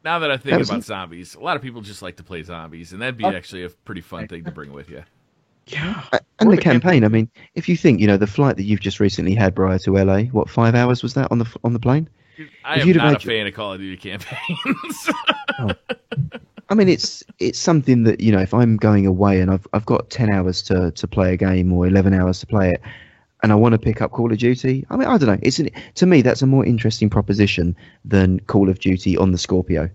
Now that I'm That thinking was about it. zombies, a lot of people just like to play zombies, and that'd be actually a pretty fun thing to bring with you. Yeah. And Or the the campaign. I mean, if you think, the flight that you've just recently had, Briar, to LA, what, 5 hours was that on the plane? I If am you'd not a imagine- fan of Call of Duty campaigns. I mean, it's something that if I'm going away and I've got 10 hours to play a game or 11 hours to play it, and I want to pick up Call of Duty. I mean, I don't know. To me, that's a more interesting proposition than Call of Duty on the Scorpio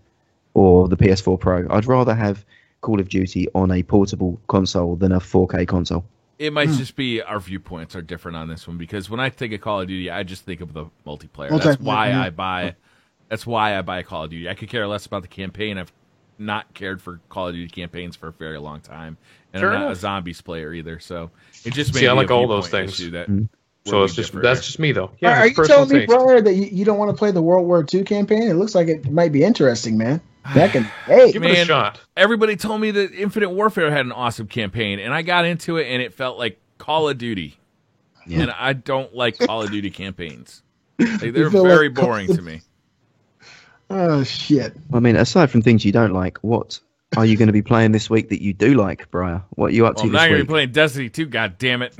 or the PS4 Pro. I'd rather have Call of Duty on a portable console than a 4K console. It might just be our viewpoints are different on this one, because when I think of Call of Duty, I just think of the multiplayer. That's why yeah. I buy. That's why I buy Call of Duty. I could care less about the campaign. I've not cared for Call of Duty campaigns for a very long time, and Fair I'm not a enough. zombies player either. So it just See, may I be like a all those viewpoint things. issue that So we're that's different just me though. Are Yeah, you it's personal telling me, taste. brother, that you don't want to play the World War II campaign? It looks like it might be interesting, man. Back in hey, Give it a Man. shot. Everybody told me that Infinite Warfare had an awesome campaign, and I got into it, and it felt like Call of Duty. Yeah. And I don't like Call of Duty campaigns. Like, they're feel very like Call boring of- to me. oh shit. I mean, aside from things you don't like, what are you going to be playing this week that you do like, Briar? What are you up Well, to I'm this not going to week? be playing Destiny 2, God damn it.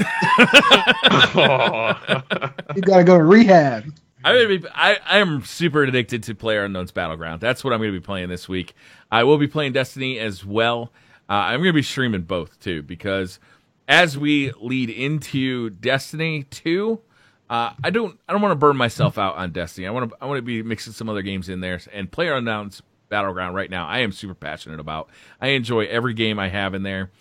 You gotta go to rehab. I am super addicted to PlayerUnknown's Battleground. That's what I'm going to be playing this week. I will be playing Destiny as well. I'm going to be streaming both too, because as we lead into Destiny 2, I don't want to burn myself out on Destiny. I want to be mixing some other games in there. And PlayerUnknown's Battleground right now, I am super passionate about. I enjoy every game I have in there.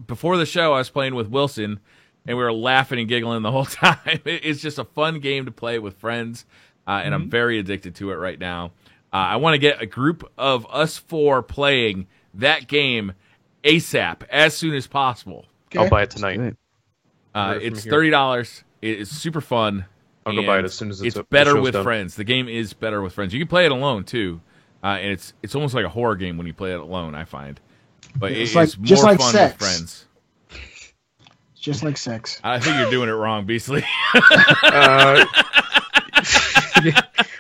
Before the show, I was playing with Wilson, and we were laughing and giggling the whole time. It's just a fun game to play with friends, and I'm very addicted to it right now. I want to get a group of us four playing that game ASAP, as soon as possible. I'll buy it tonight. Great. It's $30. It's super fun. I'll go buy it as soon as it's the better show's with done. friends. The game is better with friends. You can play it alone too, and it's almost like a horror game when you play it alone. I find, but it's more fun with friends. Just like sex. I think you're doing it wrong, Beastly.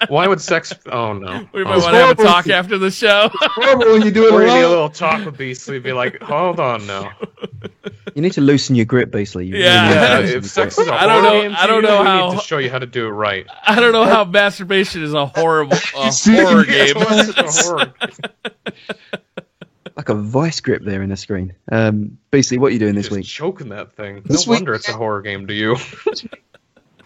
Why would sex? Oh no! We might want to have a talk after the show. Horrible when you do it We're gonna need a alone. little talk with Beastly. Be like, hold on now. You need to loosen your grip, Beastly. You Yeah. really Yeah, need to if loosen your sex grip. is a I don't horror know- game I don't to know you, we how- need to show you how to do it right. I don't know how masturbation is a horrible See, horror yes, game. What's a horror? Like a vice grip there in the screen. Beastly, what are you doing this Just week? choking that thing. This No week- wonder it's a horror game to you.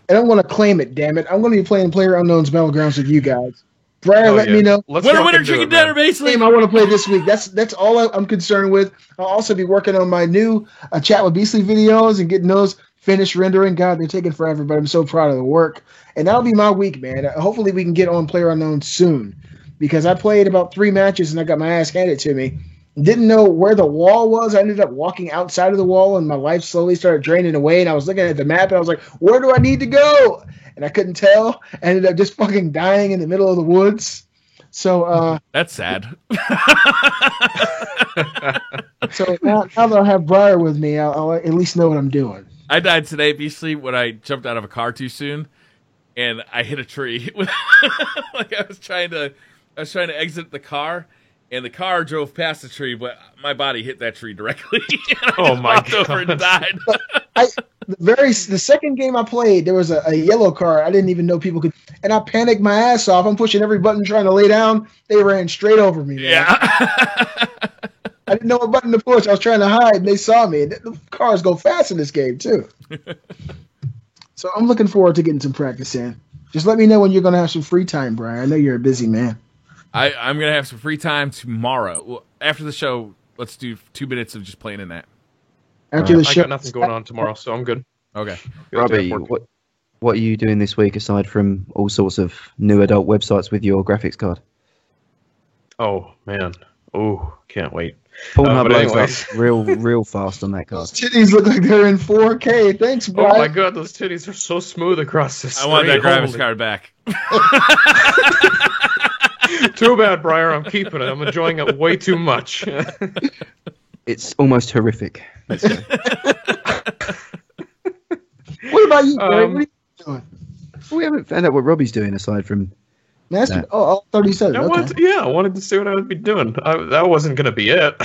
And I'm going to claim it, damn it. I'm going to be playing PlayerUnknown's Battlegrounds with you guys. Brian, let me know. Let's Winner, fucking winner, do chicken it, man. dinner, Beastly. Game I want to play this week. That's all I'm concerned with. I'll also be working on my new Chat with Beastly videos and getting those finished rendering. God, they're taking forever, but I'm so proud of the work. And that'll be my week, man. Hopefully we can get on PlayerUnknown soon because I played about 3 matches and I got my ass handed to me. Didn't know where the wall was. I ended up walking outside of the wall and my life slowly started draining away. And I was looking at the map and I was like, where do I need to go? And I couldn't tell. I ended up just fucking dying in the middle of the woods. So That's sad. So now that I have Briar with me, I'll at least know what I'm doing. I died today, Beastly, when I jumped out of a car too soon, and I hit a tree. Like I was trying to exit the car, and the car drove past the tree, but my body hit that tree directly. And I Oh just my walked over and God. died. The second game I played, there was a yellow car. I didn't even know people could, and I panicked my ass off. I'm pushing every button trying to lay down. They ran straight over me. Man. Yeah. I didn't know what button to push. I was trying to hide, and they saw me. The cars go fast in this game too. So I'm looking forward to getting some practice in. Just let me know when you're going to have some free time, Brian. I know you're a busy man. I'm going to have some free time tomorrow. Well, after the show, let's do 2 minutes of just playing in that. After the I show, got nothing going on tomorrow, so I'm good. Okay. Robbie, what are you doing this week aside from all sorts of new adult websites with your graphics card? Oh man. Oh, can't wait. Pornhub but loads anyways. up real fast on that card. Those titties look like they're in 4K. Thanks, Oh Brian. my god, those titties are so smooth across the I screen. want that graphics Holy- card back. Too bad, Briar. I'm keeping it. I'm enjoying it way too much. It's almost horrific. Let's go. What about you, Brian? What are you doing? We haven't found out what Robbie's doing aside from. Master? That. Oh, 37. I Okay. wanted to see what I would be doing. That wasn't going to be it.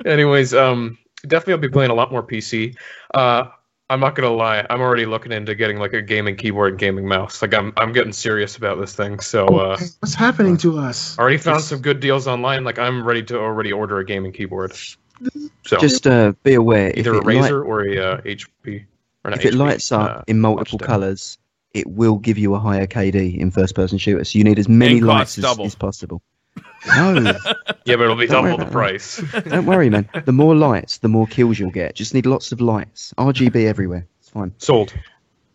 Anyways, definitely I'll be playing a lot more PC. I'm not going to lie. I'm already looking into getting like a gaming keyboard and gaming mouse. Like I'm getting serious about this thing. So What's happening to us? already found some good deals online. Like I'm ready to already order a gaming keyboard. So Just be aware if either a it, light, Razer or a HP. Or an if it HP, lights up in multiple Logitech. colours, it will give you a higher KD in first-person shooter. So you need as many And lights costs double. as possible. No, Yeah, but it'll be Don't worry double the about price. don't worry, man. The more lights, the more kills you'll get. Just need lots of lights. RGB everywhere. It's fine. Sold.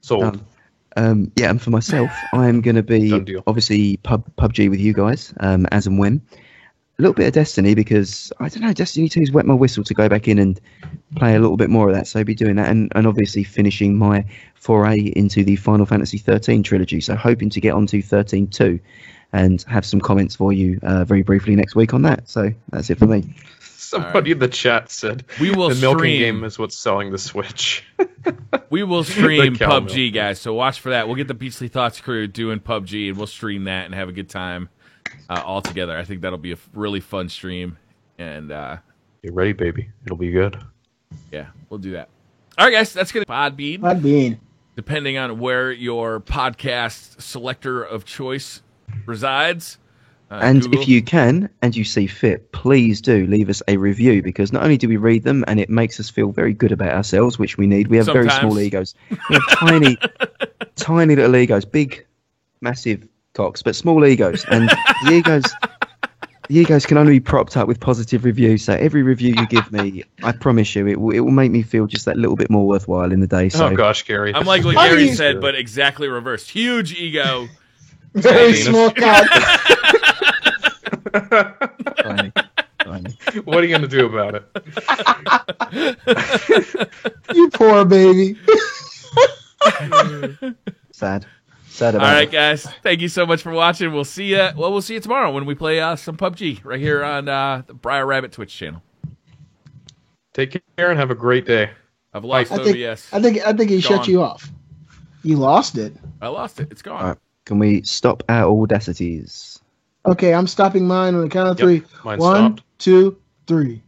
Yeah, and for myself, I am going to Done be deal. obviously PUBG with you guys, as and when. A little bit of Destiny because I don't know. Destiny 2's wet my whistle to go back in and play a little bit more of that. So I'll be doing that, and obviously finishing my foray into the Final Fantasy 13 trilogy. So hoping to get onto 13.2 and have some comments for you very briefly next week on that. So that's it for me. Somebody in the chat said We will the milking stream. game is what's selling the Switch. We will stream The cow PUBG, milk. guys. So watch for that. We'll get the Beastly Thoughts crew doing PUBG, and we'll stream that and have a good time all together. I think that'll be a really fun stream, and Get ready, baby. It'll be good. yeah, we'll do that. All right, guys, that's gonna be Podbean. Podbean. Depending on where your podcast selector of choice resides. And Google. if you can and you see fit, please do leave us a review because not only do we read them and it makes us feel very good about ourselves, which we need. We have very Sometimes. small egos. We have tiny, tiny little egos, big, massive cocks, but small egos. And the egos can only be propped up with positive reviews. So every review you give me, I promise you, it will make me feel just that little bit more worthwhile in the day. So Oh gosh, Gary. I'm like what Why Gary do you- said, but exactly reversed. Huge ego. Very penis. small cock. tiny, tiny. What are you gonna do about it? You poor baby. Sad All about right, it. guys. Thank you so much for watching. We'll see you. Well, we'll see you tomorrow when we play some PUBG right here on the Briar Rabbit Twitch channel. Take care and have a great day. I've lost I think OBS. I think he shut Gone. you off. You lost it. I lost it. It's gone. All right. Can we stop our audacities? Okay, I'm stopping mine on the count of Yep, three. mine 1, stopped. 2, 3.